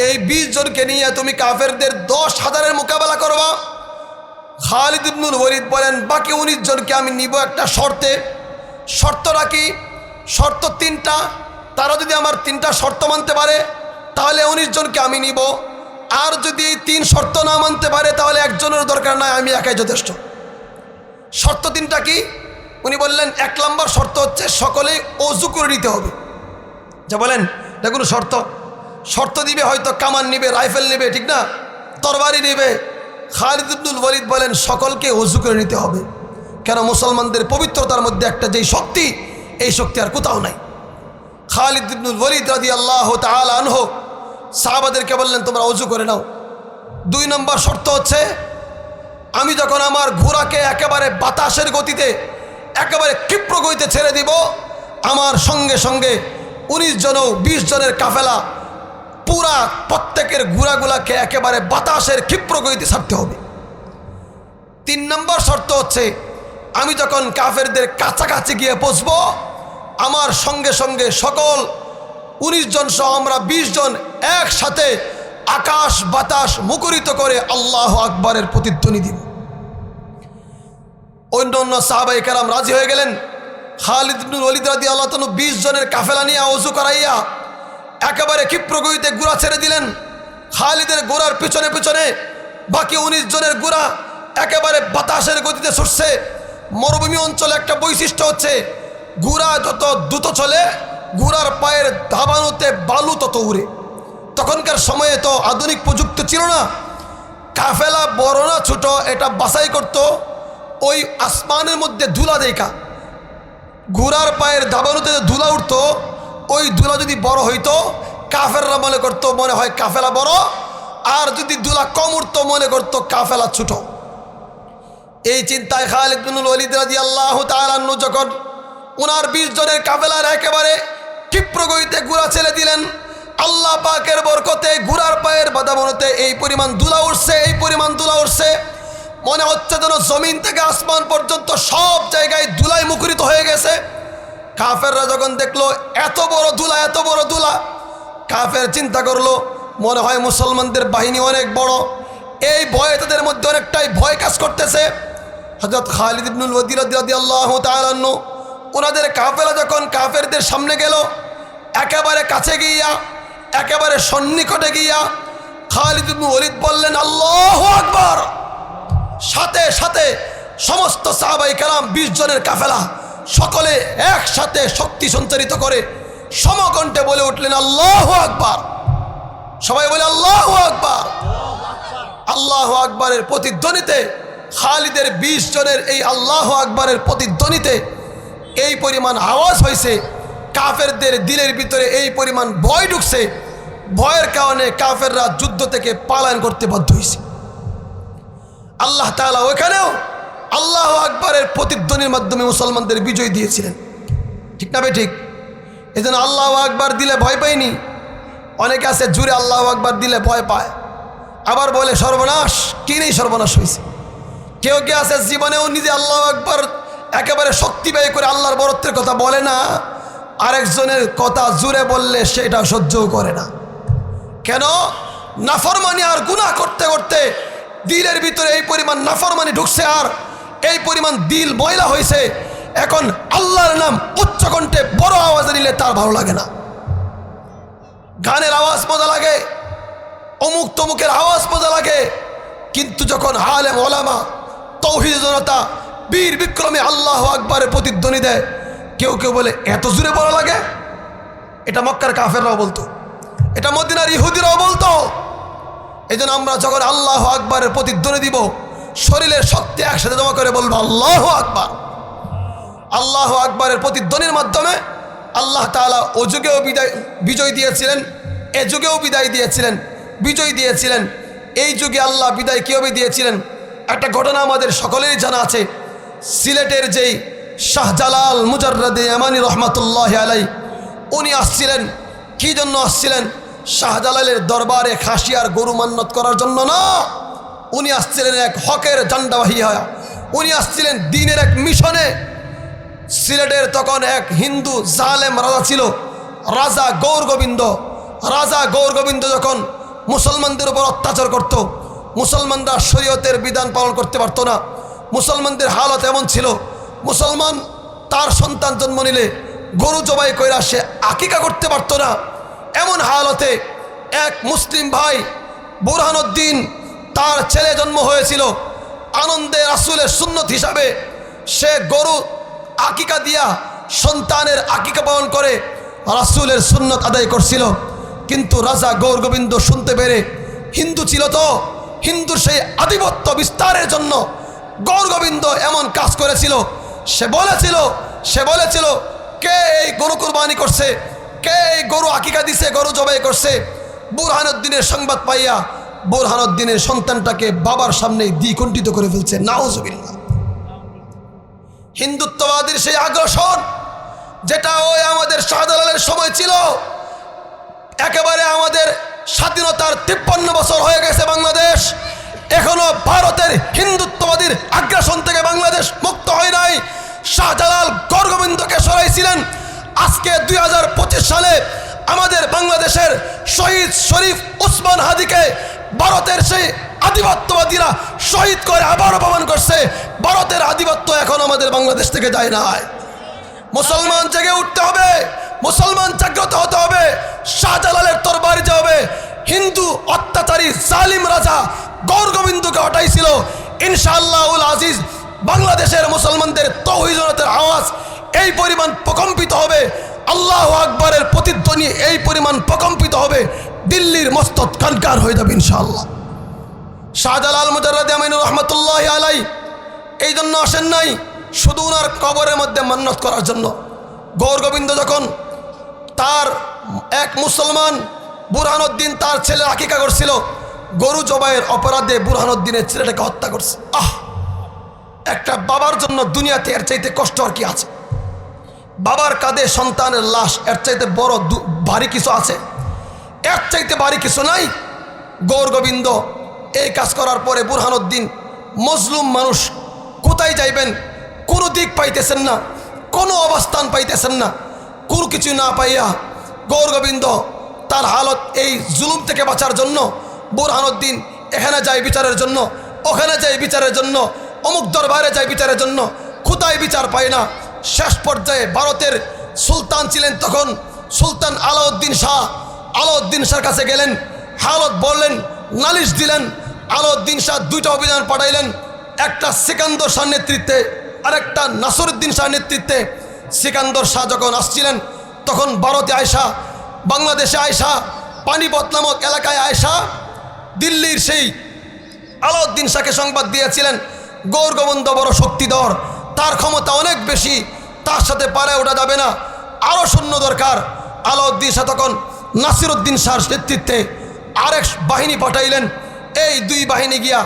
এই 20 জনকে নিয়ে তুমি কাফেরদের 10,000-এর মোকাবেলা করবা। খালিদ ইবনুল ওয়ালিদ বলেন, বাকি 19 জনকে আমি নিব একটা শর্তে। শর্তটা কি? শর্ত 3টা। তারা যদি আমার 3টা শর্ত মানতে পারে তাহলে 19 জনকে আমি নিব, আর যদি 3 শর্ত না মানতে পারে তাহলে একজনের দরকার নাই, আমি একাই যথেষ্ট। শর্ত 3টা কি? উনি বললেন, 1 নম্বর শর্ত হচ্ছে সকলেই ওযু করে নিতে হবে। যা বলেন এটা কোনো শর্ত দিবে, হয়তো কামান নিবে, রাইফেল নিবে, ঠিক না, তরবারি নিবে। খালিদ ইবনুল ওয়ালিদ বলেন, সকলকে ওযু করে নিতে হবে। কেন? মুসলমানদের পবিত্রতার মধ্যে একটা যেই শক্তি, এই শক্তি আর কোথাও নাই। খালিদ ইবনুল ওয়ালিদ রাদিয়াল্লাহু তাআলা আনহু সাহাবাদেরকে বললেন, তোমরা ওযু করে নাও। 2 নম্বর শর্ত হচ্ছে, আমি যখন আমার ঘোড়াকে একেবারে বাতাসের গতিতে, একেবারে ক্ষিপ্র গতিতে ছেড়ে দিব, আমার সঙ্গে সঙ্গে 19 জন ও 20 জনের কাফেলা পুরা প্রত্যেকের ঘোড়াগুলাকে একেবারে বাতাসের ক্ষিপ্র গতিতে ছাড়তে হবে। 3 নম্বর শর্ত হচ্ছে, আমি যখন কাফেরদের কাছাকাছি গিয়ে পৌঁছবো, আমার সঙ্গে সঙ্গে সকল 19 জন সহ আমরা 20 জন একসাথে আকাশ বাতাস মুখরিত করে আল্লাহু আকবারের প্রতিধ্বনি দিব। অন্য সাহাবায়ে কেরাম রাজি হয়ে গেলেন। খালিদ ইবনে ওয়ালিদ রাদিয়াল্লাহু তাআলা 20 জনের কাফেলা নিয়ে ওযু করাইয়া একেবারে ক্ষিপ্রগতিতে ঘোড়া ছেড়ে দিলেন। খালিদের ঘোড়ার পিছনে পিছনে বাকি 19 জনের ঘোড়া একেবারে বাতাসের গতিতে ছুটছে। মরুভূমি অঞ্চলে একটা বৈশিষ্ট্য হচ্ছে ঘোড়া যত দ্রুত চলে ঘোড়ার পায়ের দাবানোতে বালু তত উড়ে। তখনকার সময়ে তো আধুনিক প্রযুক্তি ছিল না। কাফেলা বড় না ছোট এটা বাছাই করত ওই আসমানের মধ্যে ধুলা দেখা। ঘোড়ার পায়ের দাবানোতে ধুলা উঠতো, ওই ধুলা যদি বড় হইতো কাফেররা মনে করতো মনে হয় কাফেলা বড়, আর যদি ধুলা কম উঠতো মনে করতো কাফেলা ছোট। এই চিন্তায় খালিদ ইবনে ওয়ালিদ রাদিয়াল্লাহু তাআলা আনহু যখন ওনার 20 জনের কাফেলার একেবারে ক্ষিপ্রগতিতে ঘোড়া ছেড়ে দিলেন, আল্লাহ পাকের বরকতে ঘোড়ার পায়ের বাদামতে এই পরিমাণ ধুলা উঠছে, এই পরিমাণ ধুলা উঠছে, মনে হচ্ছে যেন জমিন থেকে আসমান পর্যন্ত সব জায়গায় ধুলায় মুখরিত হয়ে গেছে। কাফেররা যখন দেখলো এত বড় ধুলা, এত বড় ধুলা, কাফের চিন্তা করলো মনে হয় মুসলমানদের বাহিনী অনেক বড়। এই ভয়ে তাদের মধ্যে অনেকটাই ভয় কাজ করতেছে। হযরত খালিদ ইবনে ওয়ালিদ রাদিয়াল্লাহু তাআলা আনহু ওনাদের কাফেলা যখন কাফেরদের সামনে গেল, একেবারে কাছে গিয়া একেবারে সন্নিকটে গিয়া খালিদ ইবনে ওয়ালিদ বললেন আল্লাহু আকবার। সাথে সাথে সমস্ত সাহাবায়ে কেরাম 20 জনের কাফেলা সকলে একসাথে শক্তি সঞ্চারিত করে সমকণ্ঠে বলে উঠলেন আল্লাহু আকবার। সবাই বলে আল্লাহু আকবার। আল্লাহু আকবারের প্রতিধ্বনিতে খালিদের 20 জনের এই আল্লাহু আকবারের প্রতিধ্বনিতে এই পরিমাণ আওয়াজ হয়েছে, কাফেরদের দিলের ভিতরে এই পরিমাণ ভয় ঢুকছে, ভয়ের কারণে কাফেররা যুদ্ধ থেকে পলায়ন করতে বাধ্য হয়েছে। আল্লাহ তাআলা ওখানেও আল্লাহু আকবারের প্রতিধ্বনির মাধ্যমে মুসলমানদের বিজয় দিয়েছিলেন। ঠিক না ভাই? ঠিক। এই জন্য আল্লাহু আকবার দিলে ভয় পাইনি। অনেকে আছে জুড়ে আল্লাহু আকবার দিলে ভয় পায়, আবার বলে সর্বনাশ, কি নেই সর্বনাশ হয়েছে। কেউ কে আছে জীবনেও নিজে আল্লাহু আকবার একেবারে শক্তি ব্যয় করে আল্লাহর বরত্বের কথা বলে না, আরেকজনের কথা জুড়ে বললে সেটা সহ্যও করে না। কেন? নাফরমানি আর গুনাহ করতে করতে দিলের ভিতরে এই পরিমাণ নাফরমানি ঢুকছে, আর এই পরিমাণ দিল ময়লা হয়েছে। এখন আল্লাহর নাম উচ্চ কণ্ঠে বড় আওয়াজে নিলে তার ভালো লাগে না। গানের আওয়াজ মজা লাগে, অমুক তমুকের আওয়াজ মজা লাগে, কিন্তু যখন আলেম ওলামা তৌহিদ জনতা বীর বিক্রমে আল্লাহু আকবারের প্রতিধ্বনি দেয়, কেউ কেউ বলে এত জোরে বলা লাগে। এটা মক্কার কাফেররাও বলতো, এটা মদিনার ইহুদিরাও বলতো। এই জন্য আমরা যখন আল্লাহু আকবারের প্রতিধ্বনি দিব, শরীরের শক্তি একসাথে জমা করে বলবো আল্লাহু আকবার। আল্লাহু আকবারের প্রতিধ্বনির মাধ্যমে আল্লাহ তাআলা ও যুগেও বিজয় দিয়েছিলেন, এ যুগেও বিজয় দিয়েছিলেন। এই যুগে আল্লাহ বিদায় কীভাবে দিয়েছিলেন একটা ঘটনা আমাদের সকলেরই জানা আছে। সিলেটের যেই শাহজালাল মুজাররদে ইয়ামানি রহমাতুল্লাহি আলাইহি, উনি আসছিলেন। কী জন্য আসছিলেন? শাহজালালের দরবারে খাসি আর গরু মান্নত করার জন্য না, উনি আসছিলেন এক হকের ঝান্ডাবাহী হয়ে, উনি আসছিলেন দ্বীনের এক মিশনে। সিলেটের তখন এক হিন্দু জালেম রাজা ছিল, রাজা গৌরগোবিন্দ। রাজা গৌরগোবিন্দ যখন মুসলমানদের উপর অত্যাচার করত, মুসলমানরা শরীয়তের বিধান পালন করতে পারত না। মুসলমানদের হালত এমন ছিল, মুসলমান তার সন্তান জন্ম নিলে গরু জবাই কইরা সে আকিকা করতে পারত না। এমন হালতে এক মুসলিম ভাই বুরহানুদ্দিন, তার ছেলে জন্ম হয়েছিল, আনন্দে রাসূলের সুন্নত হিসাবে সে গরু আকিকা দিয়া সন্তানের আকিকা পালন করে রাসূলের সুন্নত আদায় করছিল। কিন্তু রাজা গৌরগোবিন্দ শুনতে পেরে, হিন্দু ছিল তো, হিন্দুর সেই আধিপত্য বিস্তারের জন্য গৌরগোবিন্দ এমন কাজ করেছিল। সে বলেছিল কে এই গরু কুরবানি করছে, কে এই গরু আকিকা দিছে, গরু জবাই করছে। বুরহানুদ্দিনের সংবাদ পাইয়া বুরহানুদ্দিনের সন্তানটাকে বাবার সামনেই দ্বিকুণ্ঠিত করে ফেলছে। নাউজুবিল্লাহ। হিন্দুত্ববাদীর সেই আগ্রাসন, যেটা ওই আমাদের শাহজালালের সময় ছিল, একেবারে আমাদের স্বাধীনতার 53 বছর হয়ে গেছে বাংলাদেশ, এখনো ভারতের হিন্দুত্ববাদীর আগ্রাসন থেকে বাংলাদেশ মুক্ত হয় নাই। শাহজালাল গৌরগোবিন্দকে সরাইছিলেন আজকে 2025 সালে আমাদের বাংলাদেশের শহীদ শরীফ ওসমান হাদিকে ভারতের সেই আধিপত্যবাদীরা শহীদ করে আবার অপমান করছে। ভারতের আধিপত্য এখন আমাদের বাংলাদেশ থেকে যায় নাই। মুসলমান জেগে উঠতে হবে, মুসলমান জাগ্রত হতে হবে, শাহজালালের তরবারিতে হবে। হিন্দু অত্যাচারী জালিম রাজা গৌর গোবিন্দকে হটাইছিল। ইনশাআল্লাহুল আজিজ বাংলাদেশের মুসলমানদের তাওহীদের আওয়াজ এই পরিমাণ প্রকম্পিত হবে, আল্লাহু আকবরের প্রতিধ্বনি এই পরিমাণ প্রকম্পিত হবে, দিল্লির মস্তক কানকার হয়ে যাবে ইনশাআল্লাহ। শাহজালাল মুজাররদ আমিনুর রহমতুল্লাহ আলাইহি এই জন্য আসেন নাই শুধু ওনার কবরের মধ্যে মান্নত করার জন্য। গৌর গোবিন্দ যখন তার এক মুসলমান বুরহানুদ্দিন তার ছেলে আকিকা করছিল, গরু জবাইয়ের অপরাধে বুরহানুদ্দিনের ছেলেটাকে হত্যা করছে। একটা বাবার জন্য দুনিয়াতে এর চাইতে কষ্ট আর কি আছে? বাবার কাঁধে সন্তানের লাশ, এর চাইতে বড় ভারী কিছু আছে? এর চাইতে ভারী কিছু নাই। গৌর গোবিন্দ এই কাজ করার পরে বুরহানুদ্দিন মজলুম মানুষ, কোথায় যাইবেন কোনো দিক পাইতেছেন না, কোনো অবস্থান পাইতেছেন না। কোনো কিছু না পাইয়া গৌর গোবিন্দ তার হালত এই জুলুম থেকে বাঁচার জন্য বুরহানুদ্দিন এখানে যায় বিচারের জন্য, ওখানে যায় বিচারের জন্য, অমুক দরবারে যায় বিচারের জন্য, কোথায় বিচার পায় না। শেষ পর্যায়ে ভারতের সুলতান ছিলেন তখন সুলতান আলাউদ্দিন শাহ, আলাউদ্দিন শাহর কাছে গেলেন, হালত বললেন, নালিশ দিলেন। আলাউদ্দিন শাহ দুইটা অভিযান পাঠাইলেন, একটা সিকান্দর শাহর নেতৃত্বে আর একটা নাসিরউদ্দিন শাহর নেতৃত্বে। সিকান্দর শাহ যখন আসছিলেন তখন ভারতে আয়সা, বাংলাদেশে আয়সা, পানিপত নামক এলাকায় আয়সা দিল্লির সেই আলাউদ্দিন শাহকে সংবাদ দিয়েছিলেন গৌর গোবিন্দ বড় শক্তিধর, তার ক্ষমতা অনেক বেশি, তার সাথে পারে ওঠা যাবে না, আরও সৈন্য দরকার। আলাউদ্দিন শাহ তখন নাসিরউদ্দিন শাহর নেতৃত্বে আরেক বাহিনী পাঠাইলেন। এই দুই বাহিনী গিয়া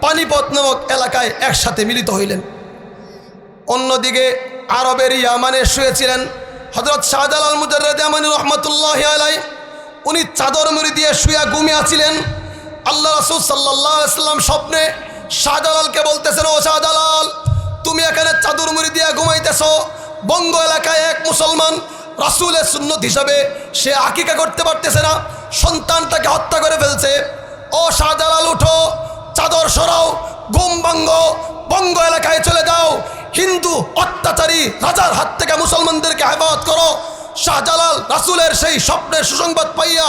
পানিপত নামক এলাকায় একসাথে মিলিত হইলেন। অন্যদিকে আরবের ইয়ামানে শুয়েছিলেন হযরত শাহজালাল মুজাররদ আমিনুর রহমতুল্লাহ আলাইহি। উনি চাদর মুড়ি দিয়ে শুয়া ঘুমিয়েছিলেন। আল্লাহ রাসূল সাল্লাল্লাহু আলাইহি ওয়াসাল্লাম স্বপ্নে শাহজালালকে বলতেছেন, ও শাহজালাল, তুমি এখানে চাদর মুড়ি দিয়ে ঘুমাইতেছো, বঙ্গ এলাকায় এক মুসলমান রাসূলের সুন্নত হিসাবে সে আকিকা করতে পারতেছে না, সন্তানটাকে হত্যা করে ফেলছে। ও শাহজালাল, উঠো, চাদর সরাও, ঘুম ভাঙ্গো, বঙ্গ এলাকায় চলে যাও, হিন্দু অত্যাচারী রাজার হাত থেকে মুসলমানদেরকে হেফাজত করো। শাহজালাল রাসূলের সেই স্বপ্নের সুসংবাদ পাইয়া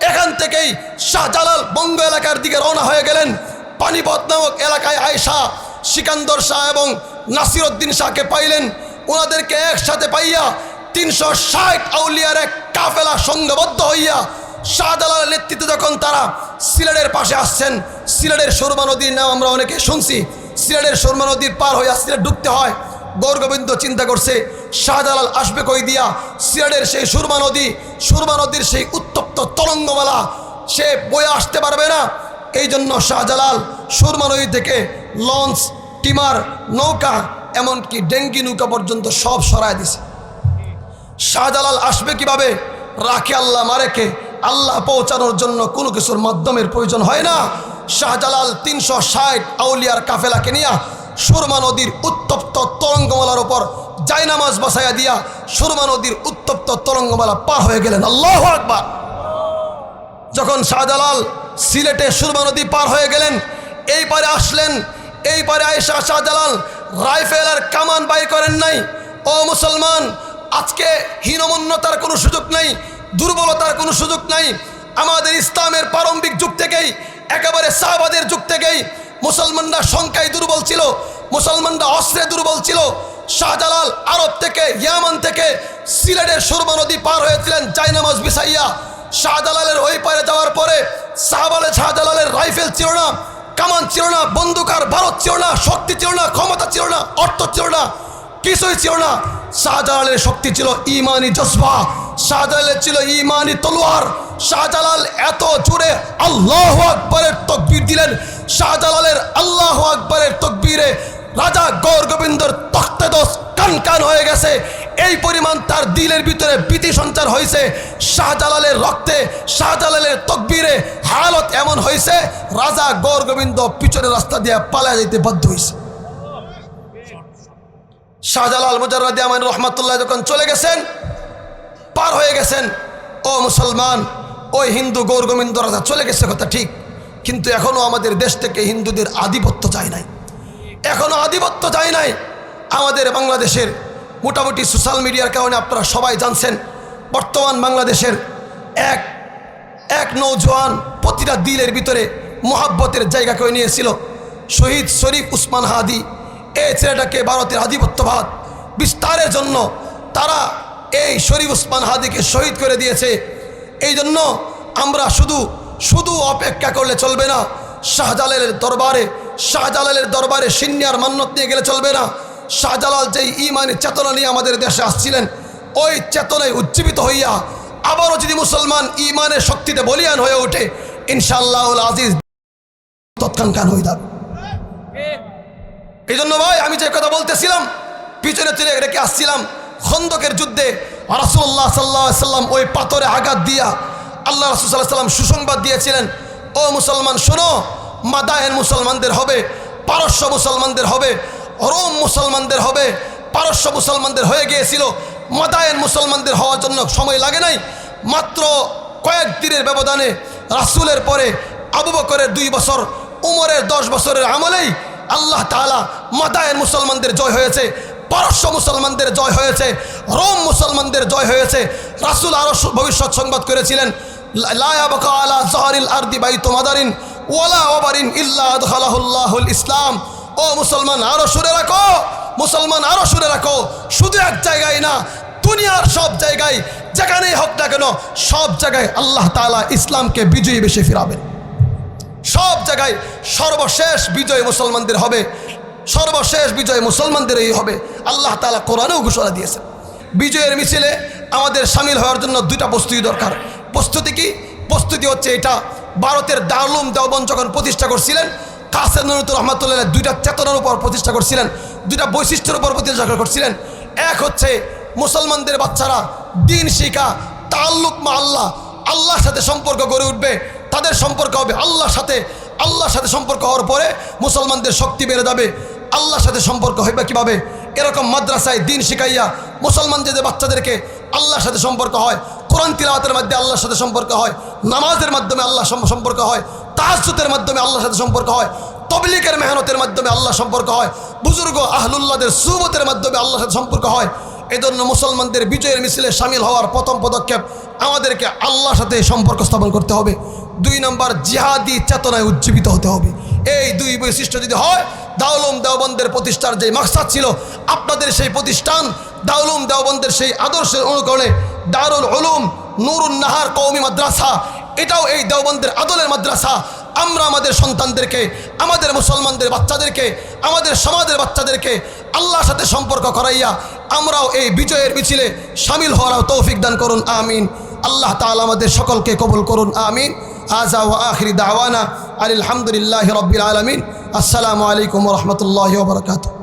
এখান থেকেই শাহজালাল বঙ্গ এলাকার দিকে রওনা হয়ে গেলেন। পানিপত নামক এলাকায় আয়সা সিকান্দর শাহ এবং নাসিরউদ্দিন শাহকে পাইলেন। ওনাদেরকে একসাথে পাইয়া 360 আউলিয়ার এক কাফেলা সংঘবদ্ধ হইয়া শাহজালালের নেতৃত্বে যখন তারা সিলেটের পাশে আসছেন, সিলেটের সুরমা নদীর নাম আমরা অনেকে শুনছি, সিলেটের সুরমা নদীর পার হইয়া সিলেট ঢুকতে হয়। গৌর গোবিন্দ চিন্তা করছে শাহজালাল আসবে কই দিয়া? সিলেটের সেই সুরমা নদীর সেই উত্তপ্ত তরঙ্গমালা সে বয়ে আসতে পারবে না। এই জন্য শাহজালাল সুরমা নদী থেকে লঞ্চ, টিমার, নৌকা, এমনকি ডেঙ্গি নৌকা পর্যন্ত সব সরায় দিছে। শাহজালাল আসবে কিভাবে? রাখে আল্লাহ, মারেকে আল্লাহ পৌঁছানোর জন্য কোনো কিছুর মাধ্যমের প্রয়োজন হয় না। শাহজালাল 360 আউলিয়ার কাফেলাকে নিয়ে সুরমা নদীর উত্তপ্ত তরঙ্গমালার উপর জায়নামাজ বসাইয়া দিয়া সুরমা নদীর উত্তপ্ত তরঙ্গমালা পার হয়ে গেলেন। আল্লাহু আকবার। যখন শাহজালাল সিলেটে সুরমা নদী পার হয়ে গেলেন, এই পারে আসলেন, এই পারে আয়েশা শাহজালাল রাইফেলের কামান বাই করেন নাই। ও মুসলমান, আজকে হীনমন্যতার কোনো সুযোগ নেই, দুর্বলতার কোনো সুযোগ নাই। আমাদের ইসলামের প্রারম্ভিক যুগ থেকেই, একেবারে সাহাবাদের যুগ থেকেই মুসলমানরা সংখ্যায় দুর্বল ছিল, মুসলমানরা অস্ত্রে দুর্বল ছিল। শাহজালাল আরব থেকে, ইয়ামান থেকে সিলেটের সুরমা নদী পার হয়েছিলেন জায়নামাজ বিছাইয়া। শাহজালালের ওই পারে যাওয়ার পরে শাহজালালের রাইফেল ছিল না, কামান ছিল না, বন্দুকার ভারত ছিল না, শক্তি ছিল না, ক্ষমতা ছিল না, অর্থ ছিল না, কিছুই ছিল না। শাহজালালের শক্তি ছিল ইমানি জজবা, শাহজালালের ছিল ইমানি তলোয়ার। শাহজালাল এত জোরে আল্লাহু আকবরের তাকবীর দিলেন, শাহজালালের আল্লাহু আকবরের তাকবীরে রাজা গৌর গোবিন্দর তখতে দোষ কান হয়ে গেছে। এই পরিমাণ তার দিলের ভিতরে ভীতি সঞ্চার হয়েছে। শাহজালালের রক্তে, শাহজালালের তাকবীরে হালত এমন হয়েছে, রাজা গৌর গোবিন্দ পিছনের রাস্তা দিয়ে পালিয়ে যেতে বাধ্য হয়েছে। শাহজালাল মুজাররদ আমিনুর রহমতুল্লাহ যখন চলে গেছেন, পার হয়ে গেছেন। ও মুসলমান, ওই হিন্দু গৌর গোবিন্দ রাজা চলে গেছে কথা ঠিক, কিন্তু এখনও আমাদের দেশ থেকে হিন্দুদের আধিপত্য যায় নাই, এখনও আধিপত্য যায় নাই। আমাদের বাংলাদেশের মোটামুটি সোশ্যাল মিডিয়ার কারণে আপনারা সবাই জানছেন, বর্তমান বাংলাদেশের এক নৌজওয়ান প্রতিটা দিলের ভিতরে মোহাব্বতের জায়গা করে নিয়েছিল। শহীদ শরীফ উসমান হাদি, এই ছেলেটাকে ভারতের আধিপত্যবাদ বিস্তারের জন্য তারা এই শরীফ উসমান হাদিকে শহীদ করে দিয়েছে। এই জন্য আমরা শুধু অপেক্ষা করলে চলবে না। শাহজালালের দরবারে সিনিয়র মান্যত নিয়ে গেলে চলবে না। শাহজালাল যেই ইমানের চেতনা নিয়ে আমাদের দেশে আসছিলেন, ওই চেতনায় উজ্জীবিত হইয়া আবারও যদি মুসলমান ইমানের শক্তিতে বলিয়ান হয়ে ওঠে, ইনশাআল্লাহ আজিজ তৎক্ষণাৎ হয়ে যাবে। এই জন্য ভাই, আমি যে কথা বলতেছিলাম, পিছনে চলে রেখে আসছিলাম, খন্দকের যুদ্ধে রাসূলুল্লাহ সাল্লাল্লাহু আলাইহি ওয়াসাল্লাম ওই পাথরে আঘাত দিয়া আল্লাহ রাসূল সাল্লাল্লাহু আলাইহি ওয়াসাল্লাম সুসংবাদ দিয়েছিলেন, ও মুসলমান শোনো, মাদায়েন মুসলমানদের হবে, পারস্য মুসলমানদের হবে, রোম মুসলমানদের হবে। পারস্য মুসলমানদের হয়ে গিয়েছিল, মাদায়েন মুসলমানদের হওয়ার জন্য সময় লাগে নাই। মাত্র কয়েক দিনের ব্যবধানে রাসূলের পরে আবু বকরের 2 বছর, উমরের 10 বছরের আমলেই আল্লাহ তাআলা মাদায়েন মুসলমানদের জয় হয়েছে, পারস্য মুসলমানদের জয় হয়েছে, রোম মুসলমানদের জয় হয়েছে। রাসূল আরো ভবিষ্যৎ সংবাদ করেছিলেন, লা ইয়াবকা আলা যাহরিল আরদি বাইতু মাদারিন ওয়ালা ওয়াবারিন ইল্লা আদখালাহুল্লাহুল ইসলাম। ও মুসলমান, আরো শুনে রাখো, মুসলমান আরো শুনে রাখো, শুধু এক জায়গায় না, দুনিয়ার সব জায়গায় যেখানেই হোক না কেন, সব জায়গায় আল্লাহ তাআলা ইসলামকে বিজয়ী বেশে ফিরাবেন। সব জায়গায় সর্বশেষ বিজয় মুসলমানদের হবে, সর্বশেষ বিজয় মুসলমানদেরই হবে। আল্লাহ তাআলা কোরআনেও ঘোষণা দিয়েছেন। বিজয়ের মিছিলে আমাদের সামিল হওয়ার জন্য 2টা প্রস্তুতি দরকার। প্রস্তুতি কি? প্রস্তুতি হচ্ছে এটা, ভারতের দারুল উলুম দেওবন্দ যখন প্রতিষ্ঠা করছিলেন, কাসেম নূরুদ্দিন রহমাতুল্লাহ 2টা চেতনার উপর প্রতিষ্ঠা করছিলেন, 2টা বৈশিষ্ট্যের উপর প্রতিষ্ঠা করছিলেন। এক হচ্ছে মুসলমানদের বাচ্চারা দিন শিখা, তাআল্লুক মা আল্লাহ, আল্লাহর সাথে সম্পর্ক গড়ে উঠবে, তাদের সম্পর্ক হবে আল্লাহর সাথে। আল্লাহর সাথে সম্পর্ক হওয়ার পরে মুসলমানদের শক্তি বেড়ে যাবে। আল্লাহর সাথে সম্পর্ক হবে কিভাবে? এরকম মাদ্রাসায় দিন শিখাইয়া মুসলমানদের বাচ্চাদেরকে আল্লাহর সাথে সম্পর্ক হয়, কোরআন তিলাওয়াতের মাধ্যমে আল্লাহর সাথে সম্পর্ক হয়, নামাজের মাধ্যমে আল্লাহর সম্পর্ক হয়, তাহাজ্জুদের মাধ্যমে আল্লাহর সাথে সম্পর্ক হয়, তবলিগের মেহনতের মাধ্যমে আল্লাহ সম্পর্ক হয়, বুজুর্গ আহলুল্লাহদের সুহবতের মাধ্যমে আল্লাহর সাথে সম্পর্ক হয়। এই জন্য মুসলমানদের বিজয়ের মিছিলে সামিল হওয়ার প্রথম পদক্ষেপ আমাদেরকে আল্লাহর সাথে সম্পর্ক স্থাপন করতে হবে। 2 নম্বর, জিহাদি চেতনায় উজ্জীবিত হতে হবে। এই 2 বৈশিষ্ট্য যদি হয়, দারুল উলুম দেওবন্দের প্রতিষ্ঠার যে মাকসাদ ছিল, আপনাদের সেই প্রতিষ্ঠান দারুল উলুম দেওবন্দের সেই আদর্শের অনুকরণে দারুল উলুম নুরুন নাহার কওমি মাদ্রাসা, এটাও এই দেওবন্দের আদলের মাদ্রাসা। আমরা আমাদের সন্তানদেরকে, আমাদের মুসলমানদের বাচ্চাদেরকে, আমাদের সমাজের বাচ্চাদেরকে আল্লাহর সাথে সম্পর্ক করাইয়া আমরাও এই বিজয়ের মিছিলে সামিল হওয়ার তৌফিক দান করুন, আমিন। আল্লাহ তাআলা আমাদের সকলকে কবুল করুন, আমিন। আযা ওয়া আখিরি দাওয়ানা আলহামদুলিল্লাহি রাব্বিল আলামিন। আসসালামু আলাইকুম ওয়া রাহমাতুল্লাহি ওয়া বারাকাতুহু।